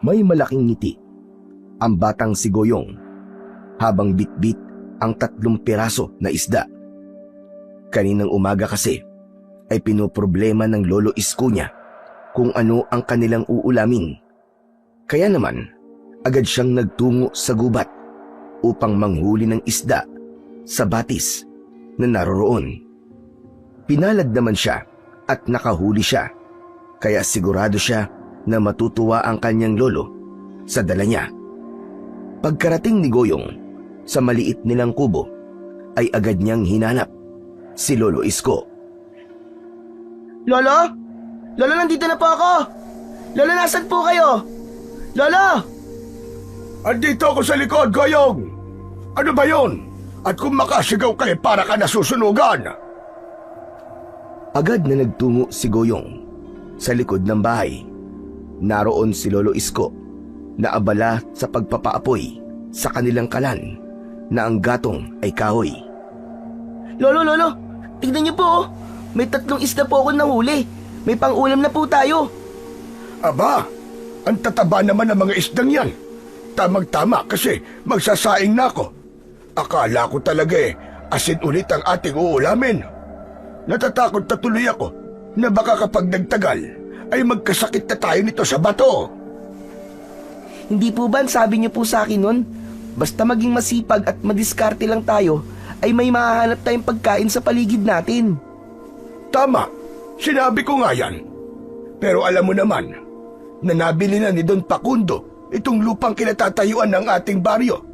May malaking ngiti ang batang si Goyong habang bitbit ang 3 piraso na isda. Kaninang umaga kasi ay pinoproblema ng lolo Isko niya kung ano ang kanilang uulamin. Kaya naman agad siyang nagtungo sa gubat upang manghuli ng isda sa batis na naroroon. Pinalad naman siya at nakahuli siya, kaya sigurado siya na matutuwa ang kanyang lolo sa dala niya. Pagkarating ni Goyong sa maliit nilang kubo ay agad niyang hinanap si Lolo Isko. Lolo? Lolo, nandito na po ako! Lolo, nasan po kayo? Lolo! Andito ako sa likod, Goyong! Ano ba yon? At kung makasigaw ka para ka nasusunugan! Agad na nagtungo si Goyong sa likod ng bahay. Naroon si Lolo Isko na abala sa pagpapaapoy sa kanilang kalan na ang gatong ay kahoy. Lolo, tignan niyo po, oh. May 3 isda po ako nahuli. May pang-ulam na po tayo. Aba, ang tataba naman ng mga isdang yan. Tamang-tama kasi magsasaing na ako. Akala ko talaga asin ulit ang ating uulamin. Natatakot na tuloy ako na baka kapag nagtagal ay magkasakit na tayo nito sa bato. Hindi po ba sabi niyo po sa akin nun? Basta maging masipag at madiskarte lang tayo, ay may mahahanap tayong pagkain sa paligid natin. Tama, sinabi ko nga yan. Pero alam mo naman, na nabili na ni Don Facundo itong lupang kinatatayuan ng ating baryo.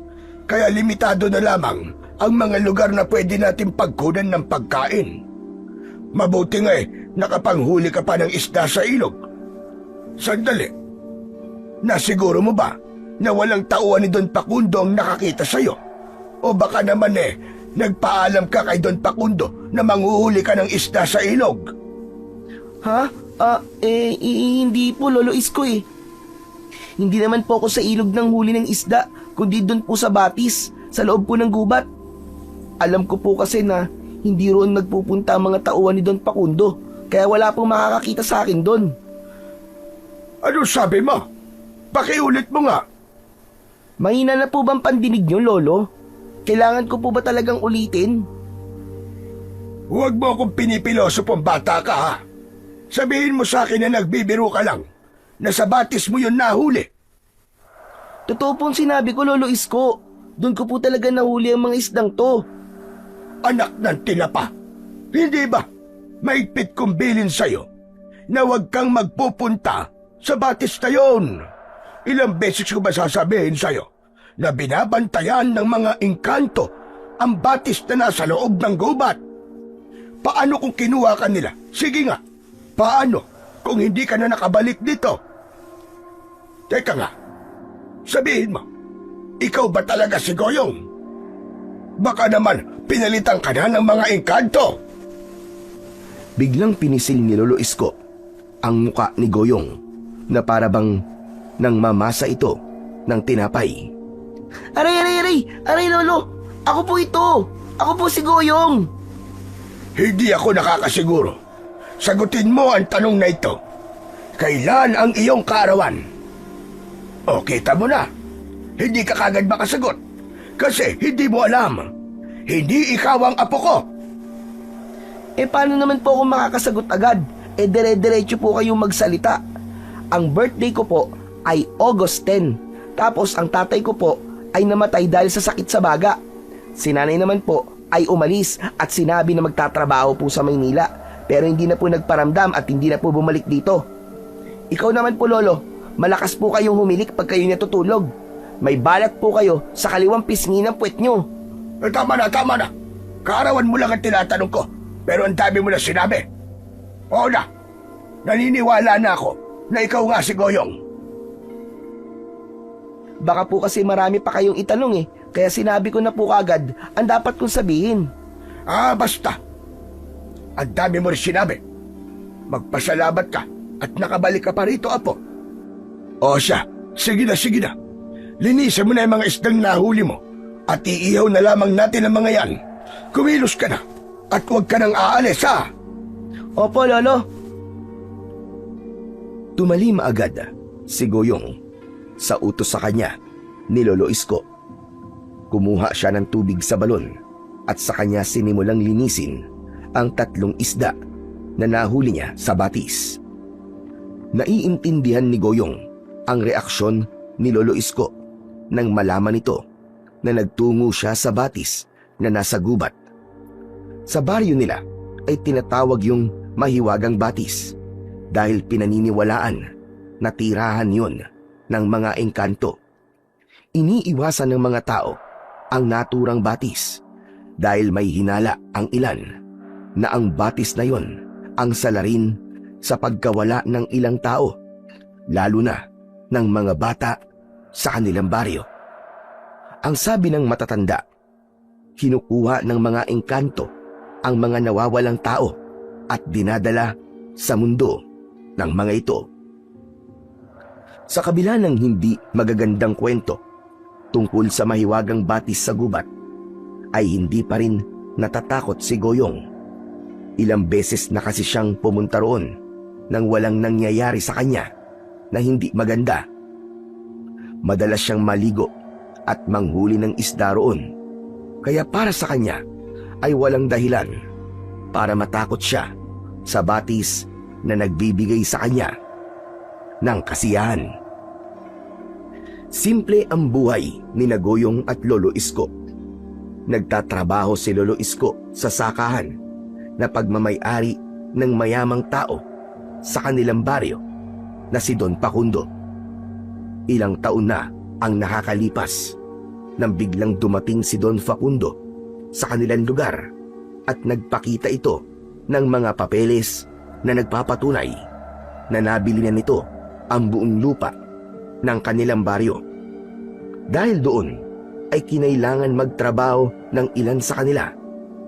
Kaya limitado na lamang ang mga lugar na pwede natin pagkunan ng pagkain. Mabuti nga nakapanghuli ka pa ng isda sa ilog. Sandali, nasiguro mo ba na walang tauhan ni Don Facundo ang nakakita sa'yo? O baka naman nagpaalam ka kay Don Facundo na manghuhuli ka ng isda sa ilog? Ha? Hindi po, Lolo Isko eh. Hindi naman po ako sa ilog ng huli ng isda, kundi doon po sa batis, sa loob po ng gubat. Alam ko po kasi na hindi roon nagpupunta ang mga tauhan ni Don Facundo, kaya wala pong makakakita sa akin doon. Ano sabi mo? Pakiulit mo nga. Mahina na po bang pandinig niyo, Lolo? Kailangan ko po ba talagang ulitin? Huwag mo akong pinipiloso pong bata ka, ha? Sabihin mo sa akin na nagbibiro ka lang, na sa batis mo yun nahuli. Totoo pong sinabi ko, Lolo Isko. Doon ko po talaga nahuli ang mga isdang to. Anak ng tinapa, hindi ba maigpit kong bilin sa'yo na huwag kang magpupunta sa batis na yun? Ilang beses ko ba sasabihin sa'yo na binabantayan ng mga engkanto ang batis na nasa loob ng gubat? Paano kung kinuha ka nila? Sige nga, paano kung hindi ka na nakabalik dito? Teka nga, sabihin mo, ikaw ba talaga si Goyong? Baka naman pinalitan ka na ng mga engkanto. Biglang pinisil ni Lolo Isko ang muka ni Goyong na para bang nang mamasa ito ng tinapay. Aray, Lolo! Ako po ito! Ako po si Goyong! Hindi ako nakakasiguro. Sagutin mo ang tanong na ito. Kailan ang iyong kaarawan? O kita mo na, hindi ka kagad makasagot. Kasi hindi mo alam. Hindi ikaw ang apo ko. Paano naman po ako makakasagot agad? Dire-diretso po kayong magsalita. Ang birthday ko po ay August 10. Tapos ang tatay ko po ay namatay dahil sa sakit sa baga. Si nanay naman po ay umalis at sinabi na magtatrabaho po sa Maynila. Pero hindi na po nagparamdam at hindi na po bumalik dito. Ikaw naman po, Lolo, malakas po kayong humilik pag kayo natutulog. May balat po kayo sa kaliwang pisngi ng puwet nyo. Tama na. Kaarawan mo lang ang tinatanong ko. Pero ang dami mo na sinabi. Oo na, naniniwala na ako na ikaw nga si Goyong. Baka po kasi marami pa kayong itanong kaya sinabi ko na po kagad ang dapat kong sabihin. Basta. Ang dami mo rin sinabi. Magpasalamat ka at nakabalik ka pa rito, apo. O siya, sige na. Linisan mo na yung mga isdang nahuli mo at iihaw na lamang natin ang mga yan. Kumilos ka na at huwag ka nang aalis, ha? Opo, Lolo. Tumalim agad si Goyong Sa utos sa kanya ni Lolo Isko, kumuha siya ng tubig sa balon at sa kanya sinimulang linisin ang 3 isda na nahuli niya sa batis. Naiintindihan ni Goyong ang reaksyon ni Lolo Isko nang malaman nito na nagtungo siya sa batis na nasa gubat. Sa baryo nila ay tinatawag yung mahiwagang batis dahil pinaniniwalaan na tirahan yon ng mga engkanto. Iniiwasan ng mga tao ang naturang batis dahil may hinala ang ilan na ang batis na yon ang salarin sa pagkawala ng ilang tao, lalo na ng mga bata sa kanilang baryo. Ang sabi ng matatanda, kinukuha ng mga engkanto ang mga nawawalang tao at dinadala sa mundo ng mga ito. Sa kabila ng hindi magagandang kwento tungkol sa mahiwagang batis sa gubat, ay hindi pa rin natatakot si Goyong. Ilang beses na kasi siyang pumunta roon nang walang nangyayari sa kanya na hindi maganda. Madalas siyang maligo at manghuli ng isda roon, kaya para sa kanya ay walang dahilan para matakot siya sa batis na nagbibigay sa kanya ng kasiyahan. Simple ang buhay ni Goyong at Lolo Isko. Nagtatrabaho si Lolo Isko sa sakahan na pagmamay-ari ng mayamang tao sa kanilang baryo na si Don Facundo. Ilang taon na ang nakakalipas nang biglang dumating si Don Facundo sa kanilang lugar at nagpakita ito ng mga papeles na nagpapatunay na nabili na nito ang buong lupa ng kanilang baryo. Dahil doon ay kinailangan magtrabaho ng ilan sa kanila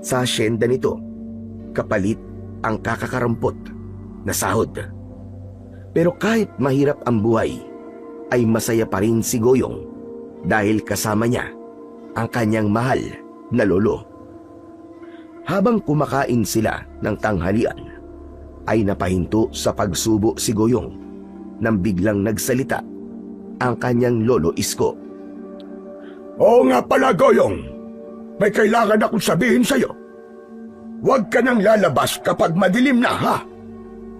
sa asyenda nito kapalit ang kakakarampot na sahod. Pero kahit mahirap ang buhay, ay masaya pa rin si Goyong dahil kasama niya ang kanyang mahal na lolo. Habang kumakain sila ng tanghalian, ay napahinto sa pagsubo si Goyong nang biglang nagsalita ang kanyang Lolo Isko. Oo nga pala, Goyong. May kailangan akong sabihin sa'yo. Huwag ka nang lalabas kapag madilim na, ha?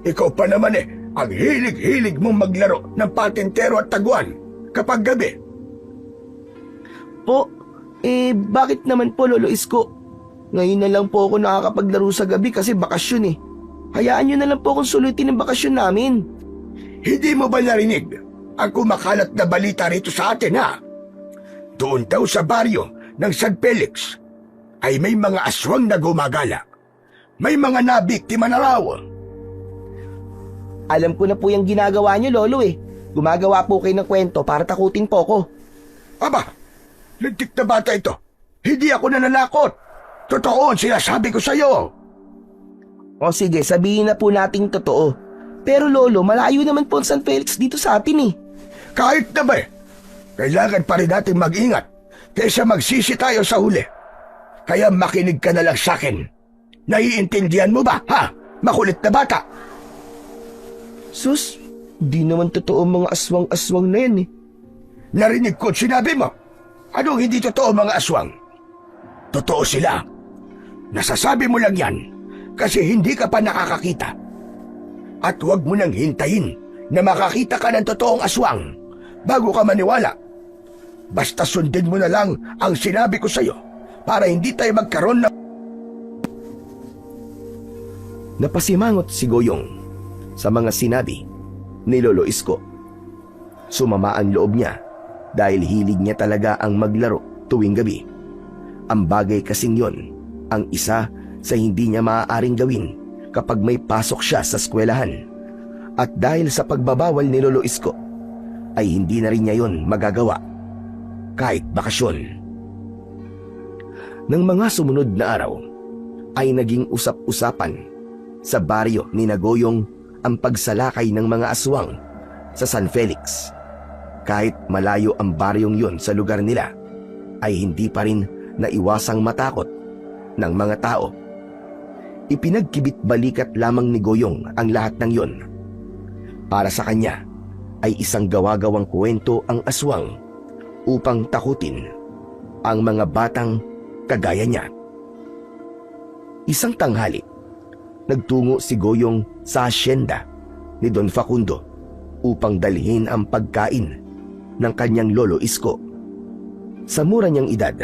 Ikaw pa naman ang hilig-hilig mong maglaro ng patintero at taguan kapag gabi. Po, bakit naman po, Lolo Isko? Ngayon na lang po ako nakakapaglaro sa gabi kasi bakasyon eh. Hayaan nyo na lang po akong sulutin ang bakasyon namin. Hindi mo ba narinig ang kumakalat na balita rito sa atin, ha? Doon daw sa baryo ng San Felix ay may mga aswang na gumagala. May mga nabiktima na raw. Alam ko na po yung ginagawa nyo, Lolo eh. Gumagawa po kayo ng kwento para takutin po ko. Aba, lintik na bata ito. Hindi ako nananakot. Totoo ang sinasabi ko sa'yo. O sige, sabihin na po nating totoo. Pero Lolo, malayo naman po ang San Felix dito sa atin eh. Kahit na ba kailangan pa rin natin mag-ingat kaysa magsisi tayo sa huli. Kaya makinig ka na lang sa akin. Naiintindihan mo ba, ha? Makulit na bata. Sus, di naman totoo mga aswang-aswang na yan eh. Narinig ko sinabi mo. Anong hindi totoo mga aswang? Totoo sila. Nasasabi mo lang yan kasi hindi ka pa nakakakita. At huwag mo nang hintayin na makakita ka ng totoong aswang bago ka maniwala. Basta sundin mo na lang ang sinabi ko sa'yo para hindi tayo magkaroon ng... Napasimangot si Goyong sa mga sinabi ni Lolo Isko. Sumama ang loob niya dahil hilig niya talaga ang maglaro tuwing gabi. Ang bagay kasing yon ang isa sa hindi niya maaaring gawin kapag may pasok siya sa eskwelahan. At dahil sa pagbabawal ni Lolo Isko, ay hindi na rin niya yon magagawa kahit bakasyon. Nang mga sumunod na araw, ay naging usap-usapan sa baryo ni Goyong ang pagsalakay ng mga aswang sa San Felix. Kahit malayo ang baryong yon sa lugar nila, ay hindi pa rin naiwasang matakot ng mga tao. Ipinagkibit balikat lamang ni Goyong ang lahat ng yon. Para sa kanya, ay isang gawa-gawang kwento ang aswang upang takutin ang mga batang kagaya niya. Isang tanghali, nagtungo si Goyong sa asyenda ni Don Facundo upang dalhin ang pagkain ng kanyang lolo Isko. Sa mura niyang edad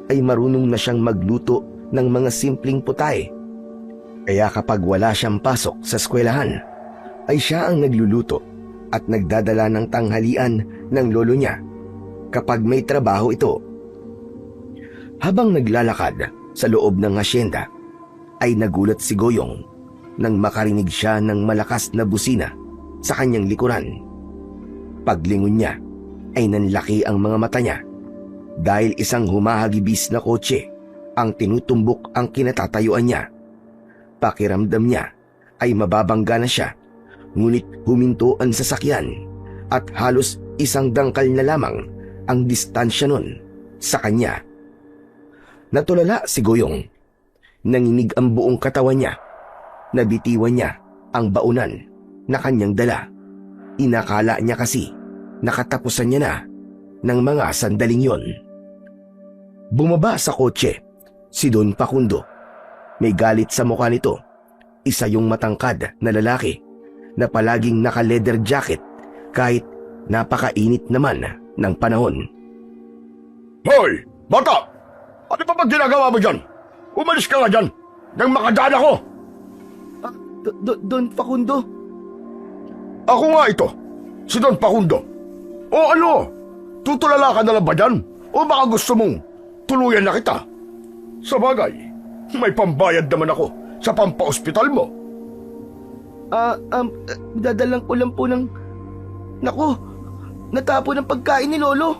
ay marunong na siyang magluto ng mga simpleng putahe. Kaya kapag wala siyang pasok sa eskwelahan, ay siya ang nagluluto at nagdadala ng tanghalian ng lolo niya kapag may trabaho ito. Habang naglalakad sa loob ng asyenda, ay nagulat si Goyong nang makarinig siya ng malakas na busina sa kanyang likuran. Paglingon niya ay nanlaki ang mga mata niya dahil isang humahagibis na kotse ang tinutumbok ang kinatatayuan niya. Pakiramdam niya ay mababangga na siya, ngunit huminto ang sasakyan at halos isang dangkal na lamang ang distansya nun sa kanya. Natulala si Goyong. Nanginig ang buong katawan niya. Nabitiwan niya ang baunan na kanyang dala. Inakala niya kasi nakatapusan niya na ng mga sandaling yon. Bumaba sa kotse si Don Facundo. May galit sa mukha nito. Isa yung matangkad na lalaki na palaging naka-leather jacket kahit napakainit naman ng panahon. Hoy! Bata! Ano pa bang ginagawa mo dyan? Umalis ka nga dyan nang makadaan ako! Don Facundo? Ako nga ito, si Don Facundo. O ano? Tutulala ka na lang ba dyan? O baka gusto mong tuluyan na kita? Sa bagay, may pambayad naman ako sa pampa-ospital mo. Dadalang ko lang po ng... Naku, natapo ng pagkain ni Lolo.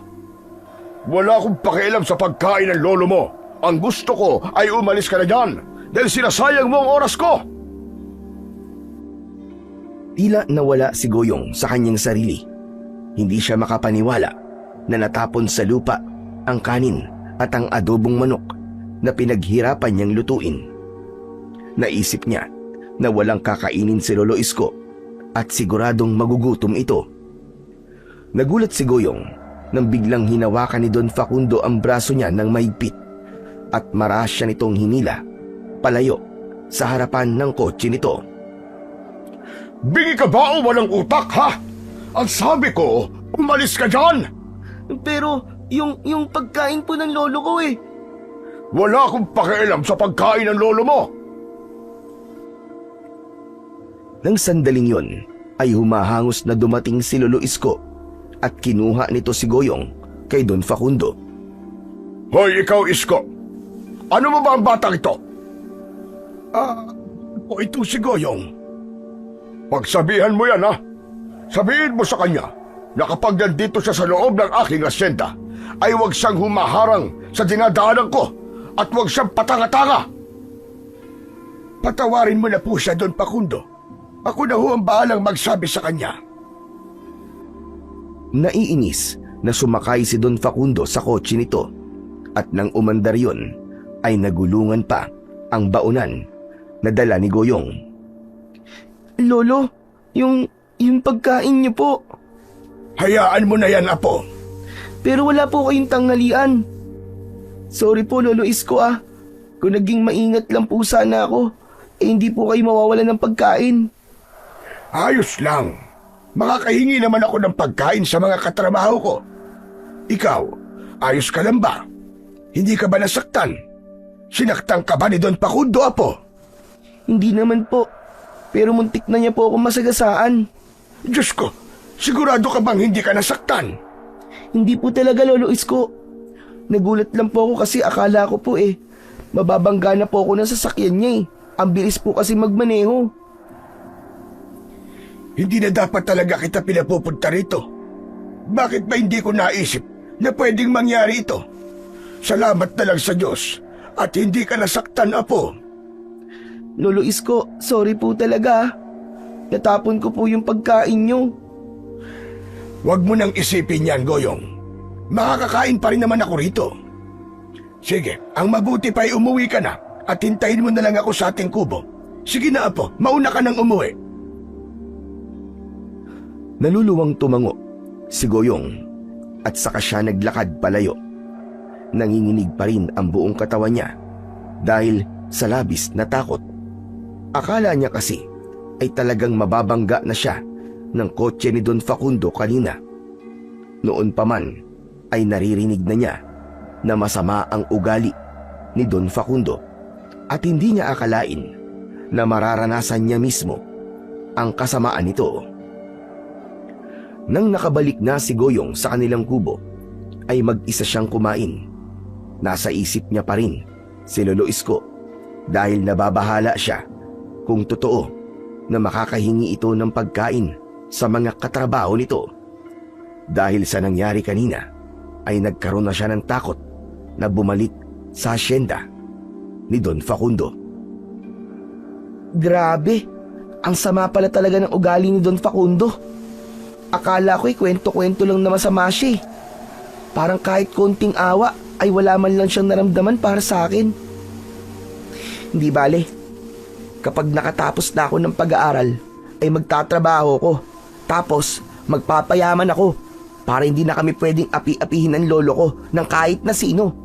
Wala akong pakialam sa pagkain ng lolo mo. Ang gusto ko ay umalis ka na dyan dahil sinasayang mo ang oras ko. Tila nawala si Goyong sa kanyang sarili. Hindi siya makapaniwala na natapon sa lupa ang kanin at ang adobong manok na pinaghirapan niyang lutuin. Naisip niya na walang kakainin si Lolo Isko at siguradong magugutom ito. Nagulat si Goyong nang biglang hinawakan ni Don Facundo ang braso niya ng mahigpit at marahas siya nitong hinila palayo sa harapan ng kotse nito. Bingi ka ba o walang utak, ha? Ang sabi ko, umalis ka dyan! Pero yung pagkain po ng lolo ko eh. Wala akong pakialam sa pagkain ng lolo mo. Nang sandaling yon ay humahangos na dumating si Lolo Isko at kinuha nito si Goyong kay Don Facundo. Hoy, ikaw Isko! Ano mo ba ang batang ito? O ito si Goyong. Pagsabihan mo yan, ha? Sabihin mo sa kanya na kapag nandito siya sa loob ng aking asyenda, ay huwag siyang humaharang sa dinadaanan ko at huwag siyang patanga-tanga. Patawarin mo na po siya, Don Facundo. Ako na ho ang bahalang magsabi sa kanya. Naiinis na sumakay si Don Facundo sa kotse nito at nang umandar yon ay nagulungan pa ang baunan na dala ni Goyong. Lolo, yung pagkain niyo po. Hayaan mo na yan, Apo. Pero wala po kayong tanghalian. Sorry po, Lolo Isko ah. Kung naging maingat lang po sana ako, hindi po kayo mawawalan ng pagkain. Ayos lang. Makakahingi naman ako ng pagkain sa mga katrabaho ko. Ikaw, ayos ka lang ba? Hindi ka ba nasaktan? Sinaktan ka ba ni Don Facundo, Apo? Hindi naman po. Pero muntik na niya po ako masagasaan. Diyos ko, sigurado ka bang hindi ka nasaktan? Hindi po talaga, Lolo Isko. Nagulat lang po ako kasi akala ko po mababangga na po ako ng sasakyan niya eh. Ang bilis po kasi magmaneho. Hindi na dapat talaga kita pinapupunta rito. Bakit ba hindi ko naisip na pwedeng mangyari ito? Salamat na lang sa Diyos at hindi ka nasaktan, Apo. Lolo Isko, sorry po talaga. Natapon ko po yung pagkain niyo. Huwag mo nang isipin yan, Goyong. Makakakain pa rin naman ako rito. Sige, ang mabuti pa ay umuwi ka na at hintayin mo na lang ako sa ating kubo. Sige na, Apo, mauna ka nang umuwi. Naluluwang tumango si Goyong at saka siya naglakad palayo. Nanginginig pa rin ang buong katawan niya dahil sa labis na takot. Akala niya kasi ay talagang mababangga na siya ng kotse ni Don Facundo kanina. Noon pa man ay naririnig na niya na masama ang ugali ni Don Facundo at hindi niya akalain na mararanasan niya mismo ang kasamaan nito. Nang nakabalik na si Goyong sa kanilang kubo, ay mag-isa siyang kumain. Nasa isip niya pa rin si Lolo Isko dahil nababahala siya kung totoo na makakahingi ito ng pagkain sa mga katrabaho nito. Dahil sa nangyari kanina, ay nagkaroon na siya ng takot na bumalik sa asyenda ni Don Facundo. Grabe, ang sama pala talaga ng ugali ni Don Facundo. Akala ko'y kwento-kwento lang na masama siya. Parang kahit konting awa ay wala man lang siyang naramdaman para sa akin. Hindi bale, kapag nakatapos na ako ng pag-aaral ay magtatrabaho ko. Tapos magpapayaman ako para hindi na kami pwedeng api-apihin ng lolo ko ng kahit na sino.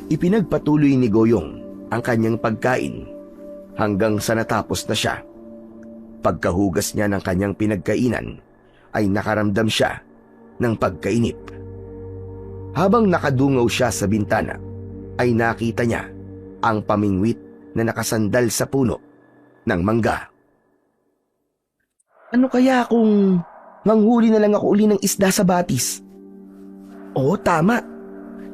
Ipinagpatuloy ni Goyong ang kanyang pagkain hanggang sa natapos na siya. Pagkahugas niya ng kanyang pinagkainan ay nakaramdam siya ng pagkainip. Habang nakadungaw siya sa bintana ay nakita niya ang pamingwit na nakasandal sa puno ng mangga. Ano kaya kung manghuli na lang ako uli ng isda sa batis? Oo, tama.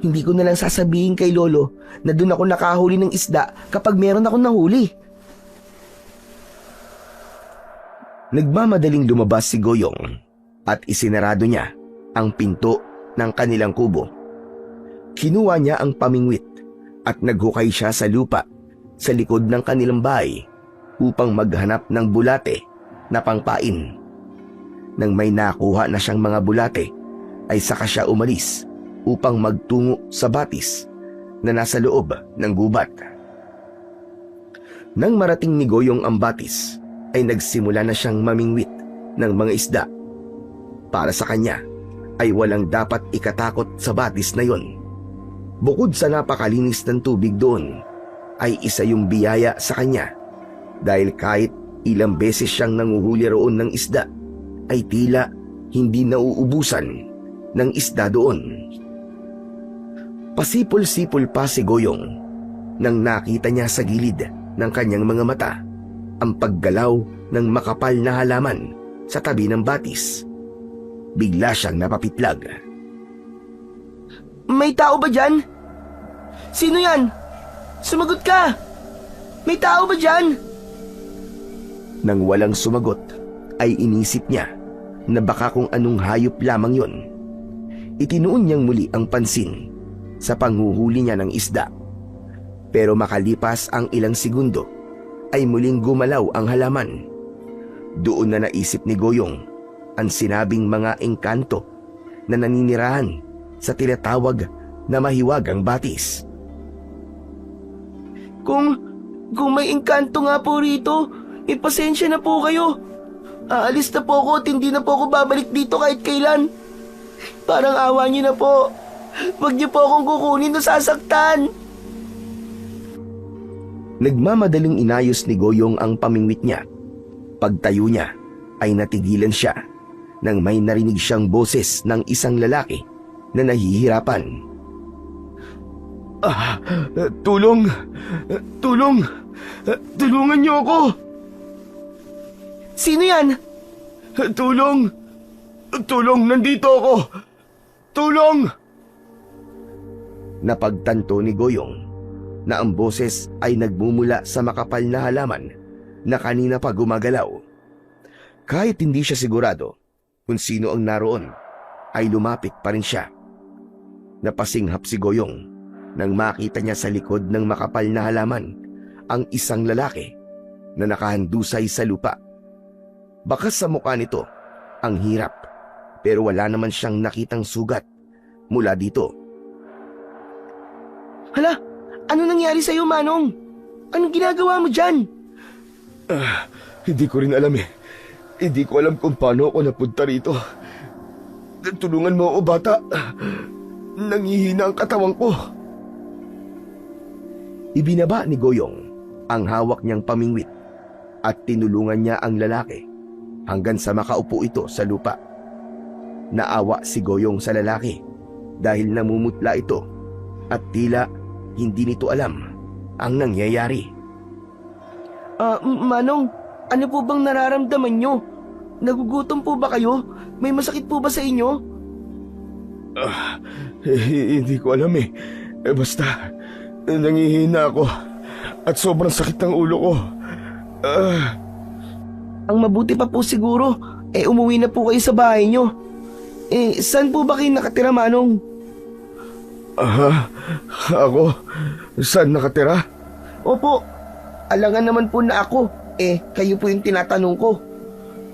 Hindi ko na lang sasabihin kay Lolo na doon ako nakahuli ng isda kapag meron akong nahuli. Nagmamadaling lumabas si Goyong at isinarado niya ang pinto ng kanilang kubo. Kinuha niya ang pamingwit at naghukay siya sa lupa sa likod ng kanilang bahay upang maghanap ng bulate na pangpain. Nang may nakuha na siyang mga bulate ay saka siya umalis upang magtungo sa batis na nasa loob ng gubat. Nang marating ni Goyong ang batis ay nagsimula na siyang mamingwit ng mga isda. Para sa kanya ay walang dapat ikatakot sa batis na yon. Bukod sa napakalinis ng tubig doon, ay isa yung biyaya sa kanya dahil kahit ilang beses siyang nanguhuli roon ng isda, ay tila hindi nauubusan ng isda doon. Pasipol-sipol pa si Goyong nang nakita niya sa gilid ng kanyang mga mata ang paggalaw ng makapal na halaman sa tabi ng batis. Bigla siyang napapitlag. May tao ba dyan? Sino yan? Sumagot ka! May tao ba dyan? Nang walang sumagot, ay inisip niya na baka kung anong hayop lamang yon. Itinuon niyang muli ang pansin sa panghuhuli niya ng isda. Pero makalipas ang ilang segundo, ay muling gumalaw ang halaman. Doon na naisip ni Goyong ang sinabing mga engkanto na naninirahan sa tinatawag na mahiwagang batis. Kung may engkanto nga po rito, ipasensya na po kayo. Aalis na po ako at hindi na po ako babalik dito kahit kailan. Parang awa niyo na po. Huwag niyo po akong kukunin o sasaktan. Nagmamadaling inayos ni Goyong ang pamingwit niya. Pagtayo niya ay natigilan siya nang may narinig siyang boses ng isang lalaki na nahihirapan. Tulong! Tulong! Tulungan niyo ako! Sino yan? Tulong! Tulong! Nandito ako! Tulong! Napagtanto ni Goyong na ang boses ay nagmumula sa makapal na halaman na kanina pa gumagalaw. Kahit hindi siya sigurado kung sino ang naroon, ay lumapit pa rin siya. Napasinghap si Goyong nang makita niya sa likod ng makapal na halaman ang isang lalaki na nakahandusay sa lupa. Bakas sa mukha nito ang hirap, pero wala naman siyang nakitang sugat mula dito. Hala, ano nangyari sa'yo, Manong? Anong ginagawa mo dyan? Hindi ko rin alam eh. Hindi ko alam kung paano ako napunta rito. Tulungan mo ako, bata. Nangihina ang katawan ko. Ibinaba ni Goyong ang hawak niyang pamingwit at tinulungan niya ang lalaki hanggang sa makaupo ito sa lupa. Naawa si Goyong sa lalaki dahil namumutla ito at tila hindi nito alam ang nangyayari. Manong, ano po bang nararamdaman nyo? Nagugutom po ba kayo? May masakit po ba sa inyo? Hindi ko alam eh. Basta, nangihina ako at sobrang sakit ng ulo ko. Ang mabuti pa po siguro, umuwi na po kayo sa bahay nyo. Saan po ba kayo nakatira, Manong? Ako? Saan nakatira? Opo, alangan naman po na ako. Kayo po yung tinatanong ko.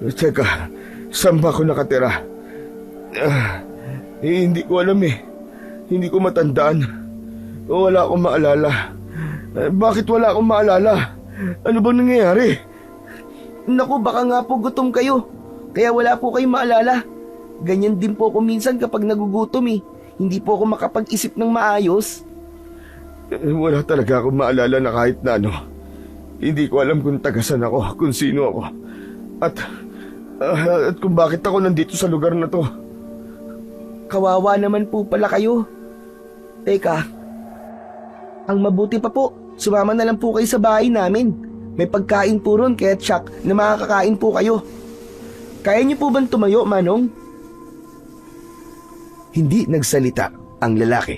Teka, saan ba ako nakatira? Hindi ko alam eh. Hindi ko matandaan. Wala akong maalala. Bakit wala akong maalala? Ano bang nangyayari? Naku, baka nga po gutom kayo. Kaya wala po kayong maalala. Ganyan din po ako minsan kapag nagugutom eh. Hindi po ako makapag-isip ng maayos. Wala talaga akong maalala na kahit na ano. Hindi ko alam kung tagasan ako, kung sino ako. At kung bakit ako nandito sa lugar na to. Kawawa naman po pala kayo. Teka, ang mabuti pa po, sumama na lang po kayo sa bahay namin. May pagkain po ron kaya tsak na makakakain po kayo. Kaya niyo po bang tumayo, Manong? Hindi nagsalita ang lalaki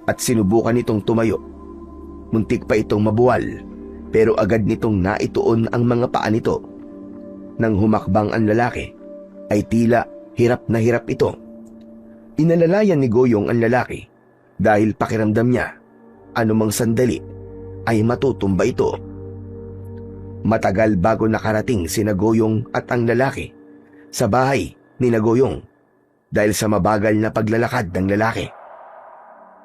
at sinubukan nitong tumayo. Muntik pa itong mabuwal pero agad nitong naituon ang mga paa nito. Nang humakbang ang lalaki ay tila hirap na hirap ito. Inalalayan ni Goyong ang lalaki dahil pakiramdam niya anumang sandali ay matutumba ito. Matagal bago nakarating sina Goyong at ang lalaki sa bahay ni Goyong dahil sa mabagal na paglalakad ng lalaki.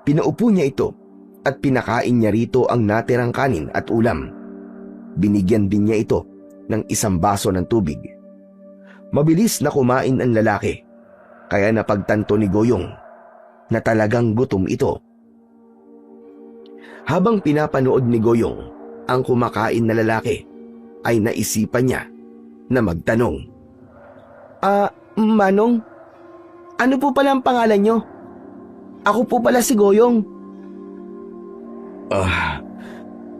Pinaupo niya ito at pinakain niya rito ang natirang kanin at ulam. Binigyan din niya ito ng isang baso ng tubig. Mabilis na kumain ang lalaki, kaya napagtanto ni Goyong na talagang gutom ito. Habang pinapanood ni Goyong ang kumakain na lalaki, ay naisipan niya na magtanong. Manong, ano po pala ang pangalan nyo? Ako po pala si Goyong.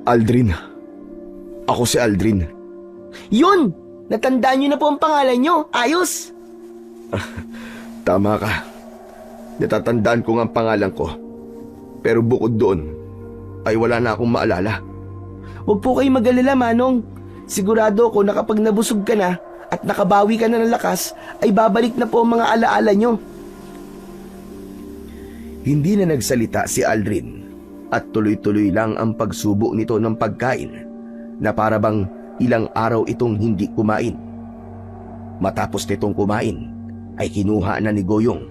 Aldrin. Ako si Aldrin. Yun! Natandaan nyo na po ang pangalan nyo. Ayos! Tama ka. Natatandaan ko nga ang pangalan ko. Pero bukod doon, ay wala na akong maalala. Huwag po kayong mag-alala, Manong. Sigurado ako na kapag nabusog ka na at nakabawi ka na ng lakas, ay babalik na po ang mga alaala nyo. Hindi na nagsalita si Aldrin at tuloy-tuloy lang ang pagsubo nito ng pagkain na para bang ilang araw itong hindi kumain. Matapos nitong kumain, ay kinuha na ni Goyong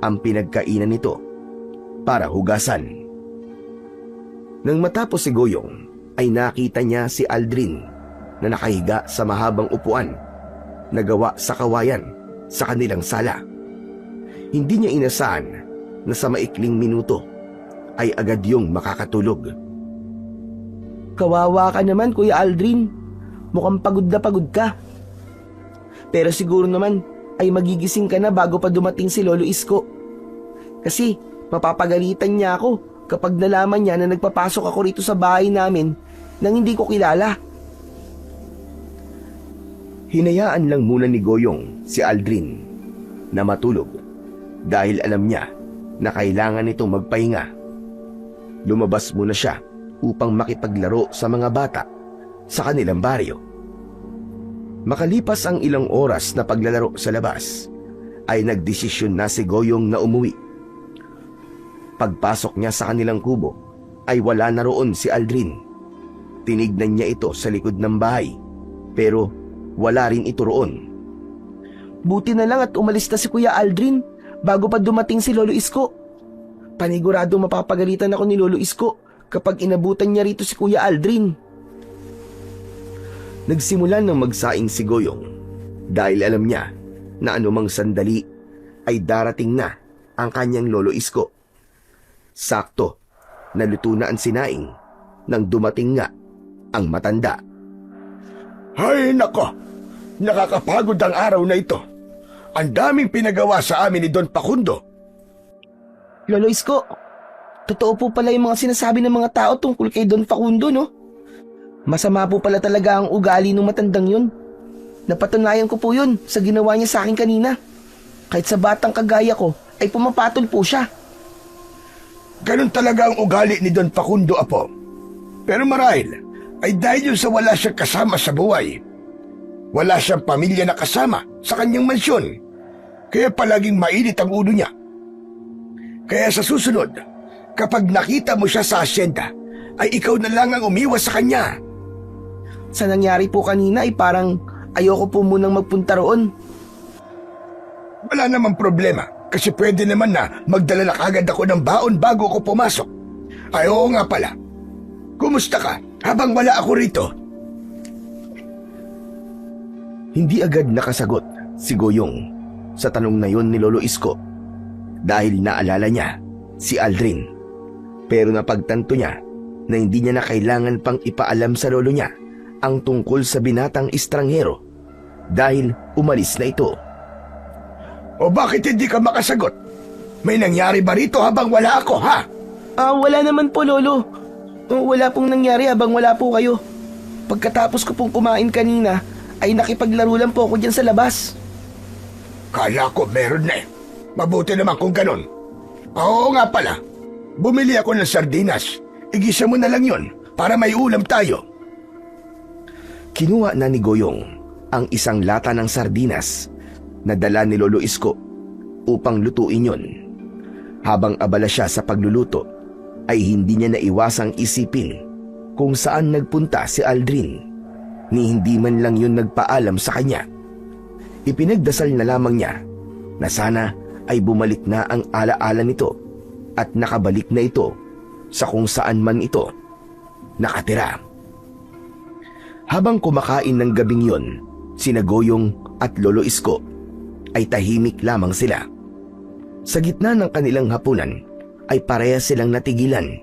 ang pinagkainan nito para hugasan. Nang matapos si Goyong, ay nakita niya si Aldrin na nakahiga sa mahabang upuan na gawa sa kawayan sa kanilang sala. Hindi niya inasahan na sa maikling minuto ay agad yung makakatulog. Kawawa ka naman, Kuya Aldrin. Mukhang pagod na pagod ka. Pero siguro naman ay magigising ka na bago pa dumating si Lolo Isko. Kasi mapapagalitan niya ako kapag nalaman niya na nagpapasok ako rito sa bahay namin nang hindi ko kilala. Hinayaan lang muna ni Goyong si Aldrin na matulog dahil alam niya na kailangan nitong magpahinga. Lumabas muna siya upang makipaglaro sa mga bata sa kanilang baryo. Makalipas ang ilang oras na paglalaro sa labas, ay nagdesisyon na si Goyong na umuwi. Pagpasok niya sa kanilang kubo, ay wala na roon si Aldrin. Tinignan niya ito sa likod ng bahay, pero wala rin ito roon. Buti na lang at umalis na si Kuya Aldrin bago pa dumating si Lolo Isko. Panigurado mapapagalitan ako ni Lolo Isko kapag inabutan niya rito si Kuya Aldrin. Nagsimulan ng magsaing si Goyong dahil alam niya na anumang sandali ay darating na ang kanyang lolo Isko. Sakto, naluto na ang sinaing nang dumating nga ang matanda. Ay nako, nakakapagod ang araw na ito. Ang daming pinagawa sa amin ni Don Facundo. Lolo Isko, totoo po pala yung mga sinasabi ng mga tao tungkol kay Don Facundo, no? Masama po pala talaga ang ugali ng matandang yun. Napatunayan ko po yun sa ginawa niya sa akin kanina. Kahit sa batang kagaya ko, ay pumapatol po siya. Ganun talaga ang ugali ni Don Facundo, apo. Pero marahil ay dahil yun sa wala siyang kasama sa buhay. Wala siyang pamilya na kasama sa kanyang mansyon. Kaya palaging mainit ang ulo niya. Kaya sa susunod, kapag nakita mo siya sa asyenda, ay ikaw na lang ang umiwas sa kanya. Sa nangyari po kanina ay parang ayoko po munang magpunta roon. Wala namang problema kasi pwede naman na magdala na kagad ako ng baon bago ako pumasok. Ay oo nga pala. Kumusta ka habang wala ako rito? Hindi agad nakasagot si Goyong sa tanong na yun ni Lolo Isko dahil naalala niya si Aldrin. Pero napagtanto niya na hindi niya na kailangan pang ipaalam sa lolo niya ang tungkol sa binatang estranghero dahil umalis na ito. O bakit hindi ka makasagot? May nangyari ba rito habang wala ako, ha? Wala naman po, Lolo. Wala pong nangyari habang wala po kayo. Pagkatapos ko pong kumain kanina, ay nakipaglaro lang po ako dyan sa labas. Kala ko meron na eh. Mabuti naman kung ganon. Oo nga pala. Bumili ako ng sardinas. Igisa mo na lang yon para may ulam tayo. Kinuha na ni Goyong ang isang lata ng sardinas na dala ni Lolo Isko upang lutuin yon. Habang abala siya sa pagluluto, ay hindi niya naiwasang isipin kung saan nagpunta si Aldrin, ni hindi man lang yun nagpaalam sa kanya. Ipinagdasal na lamang niya na sana ay bumalik na ang alaala nito at nakabalik na ito sa kung saan man ito nakatira. Habang kumakain ng gabing yon, sina Goyong at Lolo Isko ay tahimik lamang sila. Sa gitna ng kanilang hapunan ay parehas silang natigilan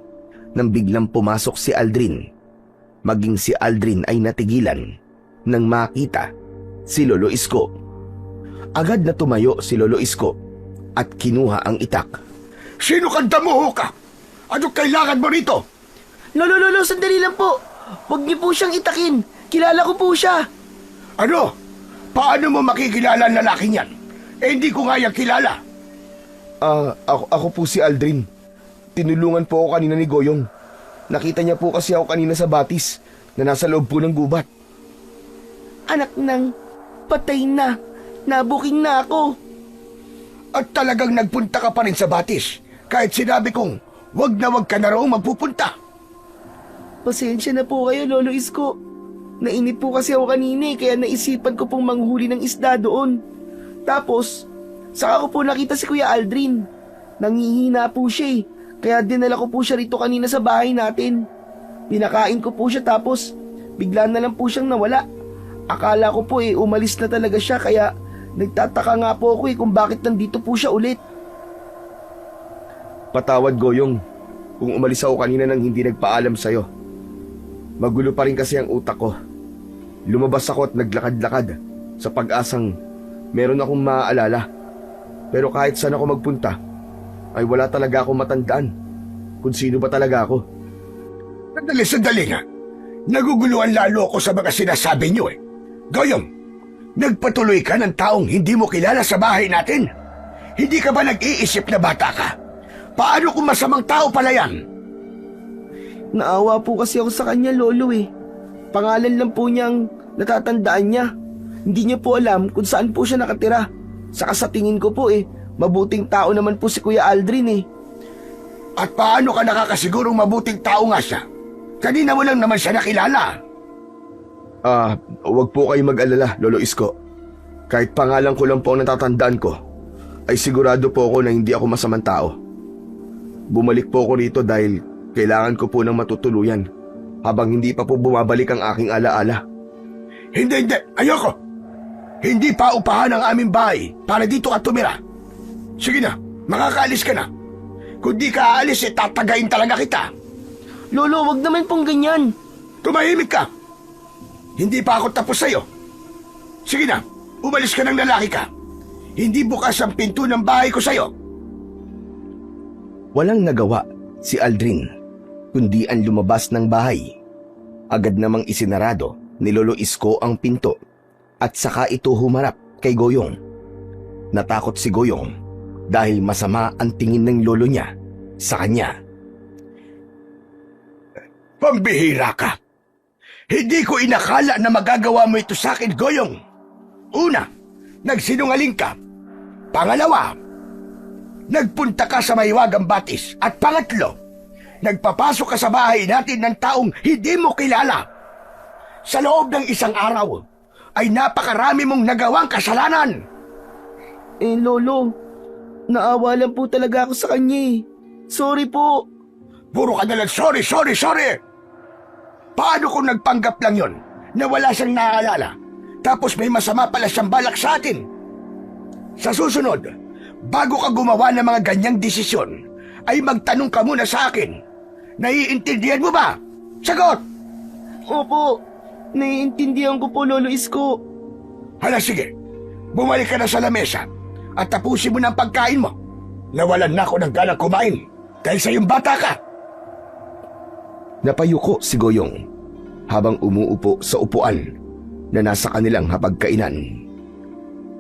nang biglang pumasok si Aldrin. Maging si Aldrin ay natigilan nang makita si Lolo Isko. Agad na tumayo si Lolo Isko at kinuha ang itak. Sino kang damuho ka? Ano kailangan mo rito? Lolo, sandali lang po. Huwag niyo po siyang itakin. Kilala ko po siya. Ano? Paano mo makikilala ang lalaking yan? Eh hindi ko nga yan kilala. Ako po si Aldrin. Tinulungan po ako kanina ni Goyong. Nakita niya po kasi ako kanina sa batis na nasa loob po ng gubat. Anak ng patay na. Nabuking na ako. At talagang nagpunta ka pa rin sa batis. Kahit sinabi kong wag na wag ka na raw magpupunta. Pasensya na po kayo, Lolo Isko. Nainip po kasi ako kanina kaya naisipan ko pong manghuli ng isda doon. Tapos, saka ko po nakita si Kuya Aldrin. Nangihina po siya eh. Kaya dinala ko po siya rito kanina sa bahay natin. Pinakain ko po siya tapos bigla na lang po siyang nawala. Akala ko po umalis na talaga siya kaya nagtataka nga po ako kung bakit nandito po siya ulit. Patawad, Goyong, kung umalis ako kanina nang hindi nagpaalam sa'yo. Magulo pa rin kasi ang utak ko. Lumabas ako at naglakad-lakad sa pag-asang meron akong maaalala. Pero kahit saan ako magpunta, ay wala talaga akong matandaan kung sino ba talaga ako. Sandali nga. Naguguluhan lalo ako sa mga sinasabi niyo eh. Goyong, nagpatuloy ka ng taong hindi mo kilala sa bahay natin. Hindi ka ba nag-iisip na bata ka? Paano kung masamang tao pala yan? Naawa po kasi ako sa kanya, Lolo eh. Pangalan lang po niyang natatandaan niya. Hindi niya po alam kung saan po siya nakatira. Saka sa tingin ko po mabuting tao naman po si Kuya Aldrin eh. At paano ka nakakasigurong mabuting tao nga siya? Kanina mo lang naman siya nakilala. Huwag po kayo mag-alala, Lolo Isko. Kahit pangalan ko lang po ang natatandaan ko, ay sigurado po ako na hindi ako masamang tao. Bumalik po ako rito dahil kailangan ko po ng matutuluyan habang hindi pa po bumabalik ang aking alaala. Hindi, ayoko. Hindi pa upahan ang aming bahay para dito ka tumira. Sige na, makakaalis ka na. Kung di ka aalis, tatagayin talaga kita. Lolo, wag naman pong ganyan. Tumahimik ka. Hindi pa ako tapos sa'yo. Sige na, umalis ka ng lalaki ka. Hindi bukas ang pinto ng bahay ko sa'yo. Walang nagawa si Aldrin, kundi ang lumabas ng bahay. Agad namang isinarado ni Lolo Isko ang pinto at saka ito humarap kay Goyong. Natakot si Goyong dahil masama ang tingin ng lolo niya sa kanya. Pambihira ka. Hindi ko inakala na magagawa mo ito sa akin, Goyong. Una, nagsinungaling ka. Pangalawa, nagpunta ka sa mahiwagang batis. At pangatlo, nagpapasok ka sa bahay natin ng taong hindi mo kilala. Sa loob ng isang araw, ay napakarami mong nagawang kasalanan. Lolo, naawa lang po talaga ako sa kanya eh. Sorry po. Puro ka na lang, sorry. Paano kung nagpanggap lang yon na wala siyang naaalala, tapos may masama pala siyang balak sa atin? Sa susunod, bago ka gumawa ng mga ganyang desisyon, ay magtanong ka muna sa akin. Naiintindihan mo ba? Sagot! Opo, naiintindihan ko po, Lolo Isko. Hala, sige. Bumalik ka na sa lamesa at tapusin mo na ang pagkain mo. Nawalan na ako ng ganang kumain dahil sa iyong bata ka. Napayuko si Goyong habang umuupo sa upuan na nasa kanilang hapagkainan.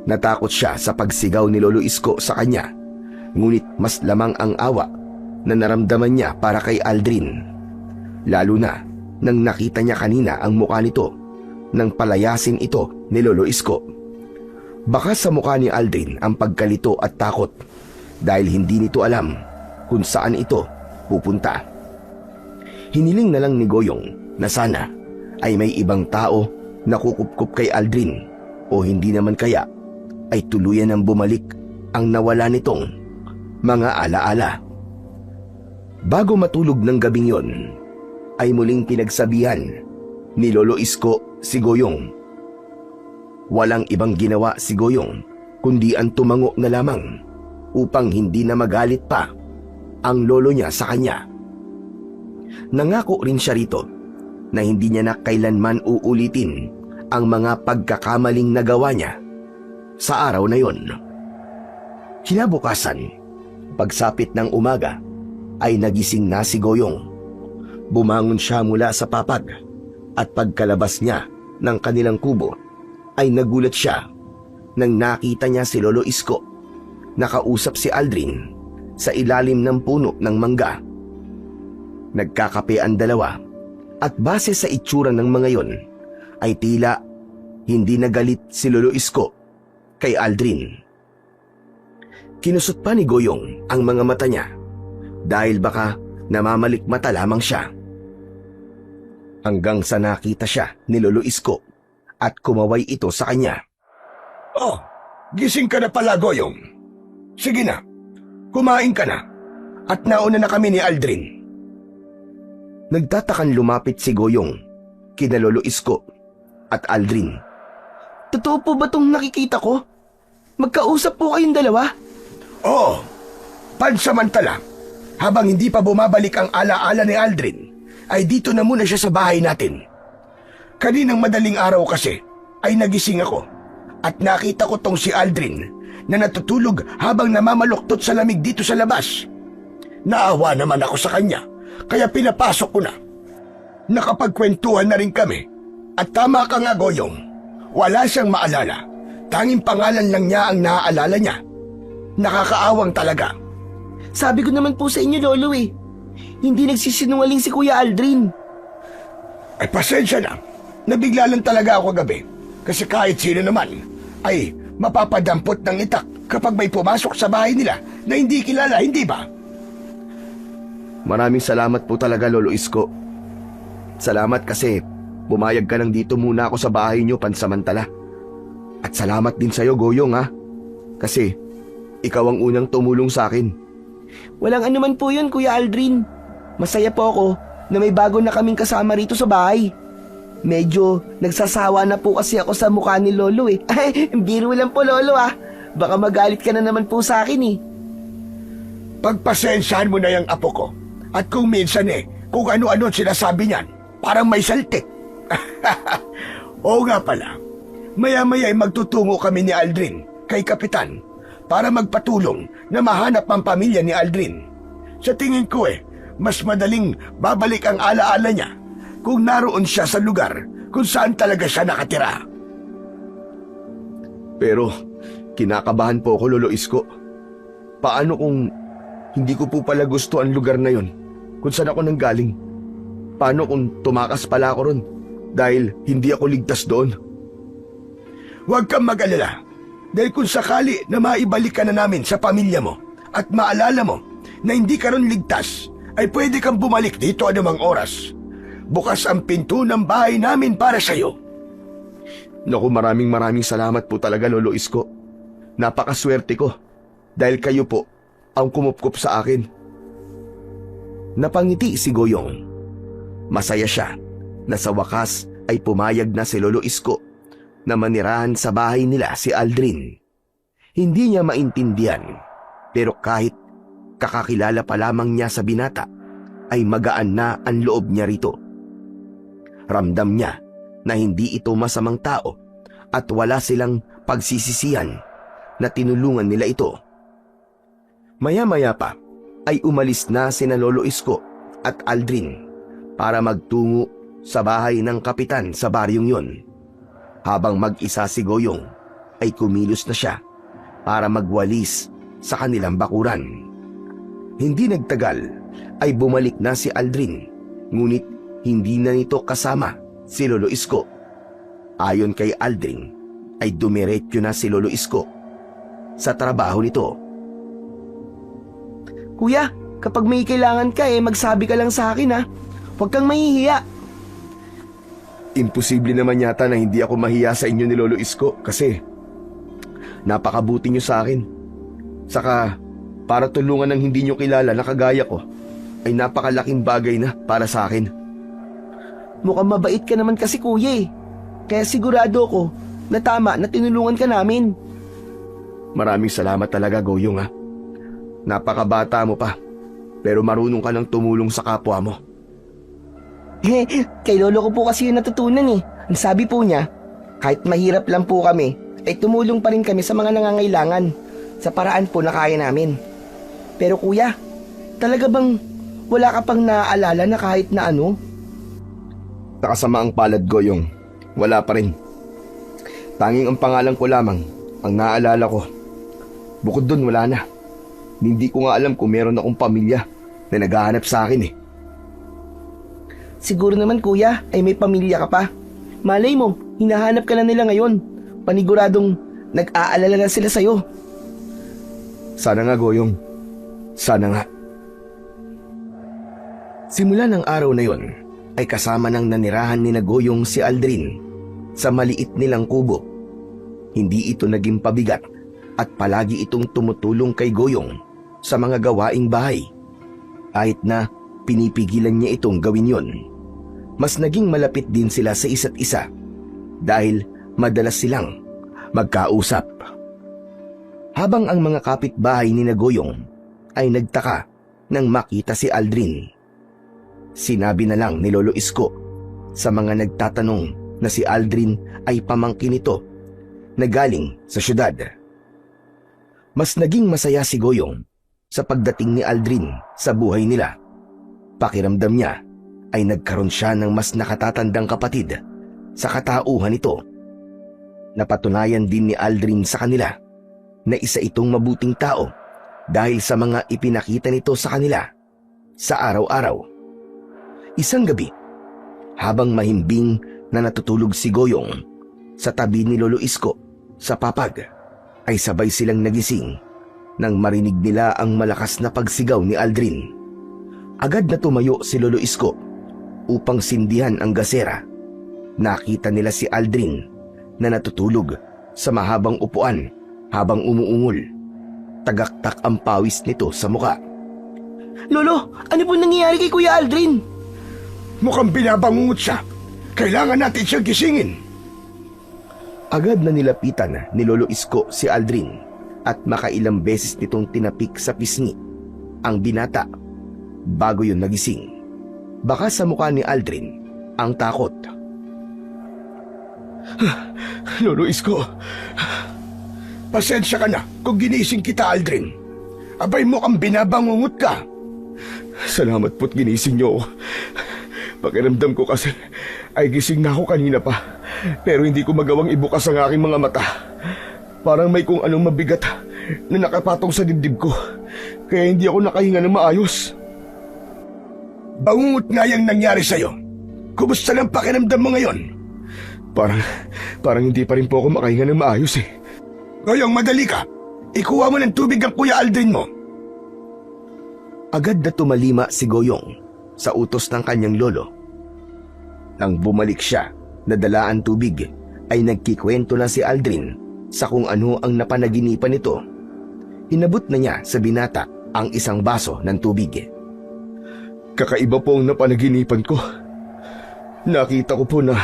Natakot siya sa pagsigaw ni Lolo Isko sa kanya, ngunit mas lamang ang awa na naramdaman niya para kay Aldrin. Lalo na nang nakita niya kanina ang mukha nito nang palayasin ito ni Lolo Isko. Baka sa mukha ni Aldrin ang pagkalito at takot dahil hindi nito alam kung saan ito pupunta. Hiniling na lang ni Goyong na sana ay may ibang tao na kukupkup kay Aldrin o hindi naman kaya ay tuluyan ng bumalik ang nawala nitong mga alaala. Bago matulog ng gabing yon, ay muling pinagsabihan ni Lolo Isko si Goyong. Walang ibang ginawa si Goyong kundi ang tumango na lamang upang hindi na magalit pa ang lolo niya sa kanya. Nangako rin siya rito na hindi niya na kailanman uulitin ang mga pagkakamaling nagawa niya sa araw na yon. Kinabukasan, pagsapit ng umaga, ay nagising na si Goyong. Bumangon siya mula sa papag at pagkalabas niya ng kanilang kubo ay nagulat siya nang nakita niya si Lolo Isko nakausap si Aldrin sa ilalim ng puno ng mangga. Nagkakape ang dalawa at base sa itsura ng mga yon ay tila hindi nagalit si Lolo Isko kay Aldrin. Kinusot pa ni Goyong ang mga mata niya dahil baka namamalikmata lamang siya. Hanggang sa nakita siya ni Lolo Isko at kumaway ito sa kanya. Oh, gising ka na pala, Goyong. Sige na, kumain ka na at nauna na kami ni Aldrin. Nagtatakan lumapit si Goyong kina Lolo Isko at Aldrin. Totoo po ba itong nakikita ko? Magkausap po kayong dalawa? Oo, pansamantala. Habang hindi pa bumabalik ang alaala ni Aldrin, ay dito na muna siya sa bahay natin. Kaninang madaling araw kasi ay nagising ako at nakita ko tong si Aldrin na natutulog habang namamaluktot sa lamig dito sa labas. Naawa naman ako sa kanya kaya pinapasok ko na. Nakapagkwentuhan na rin kami at tama ka nga, Goyong. Wala siyang maalala. Tanging pangalan lang niya ang naaalala niya. Nakakaawang talaga. Sabi ko naman po sa inyo, Lolo eh. Hindi nagsisinungaling si Kuya Aldrin. Ay pasensya na. Nabigla lang talaga ako gabi. Kasi kahit sino naman ay mapapadampot ng itak kapag may pumasok sa bahay nila na hindi kilala, hindi ba? Maraming salamat po talaga, Lolo Isko. Salamat kasi bumayag ka nang dito muna ako sa bahay niyo pansamantala. At salamat din sa'yo, Goyong, ha? Kasi ikaw ang unang tumulong sa akin. Walang anuman po yun, Kuya Aldrin. Masaya po ako na may bago na kaming kasama rito sa bahay. Medyo nagsasawa na po kasi ako sa mukha ni Lolo eh. Ay, biro lang po Lolo ah. Baka magalit ka na naman po sa akin eh. Pagpasensyahan mo na yung apo ko. At kung minsan kung ano-ano sinasabi niyan, parang may saltik. Oo nga pala, maya-maya ay magtutungo kami ni Aldrin kay Kapitan para magpatulong na mahanap ang pamilya ni Aldrin. Sa tingin ko mas madaling babalik ang alaala niya kung naroon siya sa lugar kung saan talaga siya nakatira. Pero kinakabahan po ako, Lolo Isko. Paano kung hindi ko po pala gusto ang lugar na yon kung saan ako nanggaling? Paano kung tumakas pala ako ron dahil hindi ako ligtas doon? Huwag kang mag-alala dahil kung sakali na maibalik ka na namin sa pamilya mo at maalala mo na hindi ka ron ligtas, ay pwede kang bumalik dito anumang oras. Bukas ang pinto ng bahay namin para sa'yo. Naku, maraming salamat po talaga, Lolo Isko. Napakaswerte ko dahil kayo po ang kumupkup sa akin. Napangiti si Goyong. Masaya siya na sa wakas ay pumayag na si Lolo Isko na manirahan sa bahay nila si Aldrin. Hindi niya maintindihan, pero kahit kakakilala pa lamang niya sa binata, ay magaan na ang loob niya rito. Ramdam niya na hindi ito masamang tao at wala silang pagsisisihan na tinulungan nila ito. Maya-maya pa ay umalis na sina Lolo Isko at Aldrin para magtungo sa bahay ng kapitan sa baryong yon. Habang mag-isa si Goyong ay kumilos na siya para magwalis sa kanilang bakuran. Hindi nagtagal ay bumalik na si Aldrin, ngunit hindi na nito kasama si Lolo Isko. Ayon kay Aldrin ay dumiretso na si Lolo Isko sa trabaho nito. Kuya, kapag may kailangan ka magsabi ka lang sa akin ha. Huwag kang mahihiya. Imposible naman yata na hindi ako mahiya sa inyo ni Lolo Isko kasi napakabuti niyo sa akin. Saka para tulungan ng hindi niyo kilala na kagaya ko ay napakalaking bagay na para sa akin. Mukhang mabait ka naman kasi kuya Kaya sigurado ko na tama na tinulungan ka namin. Maraming salamat talaga, Goyong ha. Napakabata mo pa, pero marunong ka nang tumulong sa kapwa mo. Kay lolo ko po kasi yung natutunan Ang sabi po niya, kahit mahirap lang po kami, ay tumulong pa rin kami sa mga nangangailangan sa paraan po na kaya namin. Pero kuya, talaga bang wala ka pang naaalala na kahit na ano? Nakasama ang palad, Goyong. Wala pa rin. Tanging ang pangalan ko lamang ang naaalala ko. Bukod dun, wala na. Hindi ko nga alam kung meron akong pamilya na naghahanap sa akin Siguro naman kuya ay may pamilya ka pa. Malay mo, hinahanap ka na nila ngayon. Paniguradong nag-aalala na sila sa'yo. Sana nga, Goyong. Sana nga. Simula ng araw na yon ay kasama ng nanirahan ni na Goyong si Aldrin sa maliit nilang kubo. Hindi ito naging pabigat at palagi itong tumutulong kay Goyong sa mga gawaing bahay. Kahit na pinipigilan niya itong gawin yon, mas naging malapit din sila sa isa't isa dahil madalas silang magkausap. Habang ang mga kapitbahay ni na Goyong ay nagtaka nang makita si Aldrin, sinabi na lang ni Lolo Isko sa mga nagtatanong na si Aldrin ay pamangkin nito na galing sa syudad. Mas naging masaya si Goyong sa pagdating ni Aldrin sa buhay nila. Pakiramdam niya ay nagkaroon siya ng mas nakatatandang kapatid sa katauhan nito. Napatunayan din ni Aldrin sa kanila na isa itong mabuting tao dahil sa mga ipinakita nito sa kanila sa araw-araw. Isang gabi, habang mahimbing na natutulog si Goyong sa tabi ni Lolo Isko sa papag, ay sabay silang nagising nang marinig nila ang malakas na pagsigaw ni Aldrin. Agad na tumayo si Lolo Isko upang sindihan ang gasera. Nakita nila si Aldrin na natutulog sa mahabang upuan habang umuungol. Tagaktak ang pawis nito sa muka. Lolo, ano po nangyayari kay Kuya Aldrin? Mukhang binabangungot siya. Kailangan natin siyang gisingin. Agad na nilapitan ni Lolo Isko si Aldrin at makailang beses nitong tinapik sa pisngi ang binata bago yun nagising. Baka sa mukha ni Aldrin ang takot. Lolo Isko, pasensya ka na kung ginising kita, Aldrin. Abay mo kang binabangungot ka. Salamat po't ginising niyo ako. Pakiramdam ko kasi ay gising na ako kanina pa, pero hindi ko magawang ibukas ang aking mga mata. Parang may kung anong mabigat na nakapatong sa dibdib ko, kaya hindi ako nakahinga ng maayos. Bangungot nga yung nangyari sa'yo. Kumusta lang pakiramdam mo ngayon? Parang hindi pa rin po ako makahinga ng maayos eh. Ngayong madali ka, ikuha mo ng tubig ang Kuya Aldrin mo. Agad na tumalima si Goyong sa utos ng kanyang lolo. Nang bumalik siya na dala ang tubig, ay nagkikwento na si Aldrin sa kung ano ang napanaginipan nito. Inabot na niya sa binata ang isang baso ng tubig. Kakaiba po ang napanaginipan ko. Nakita ko po na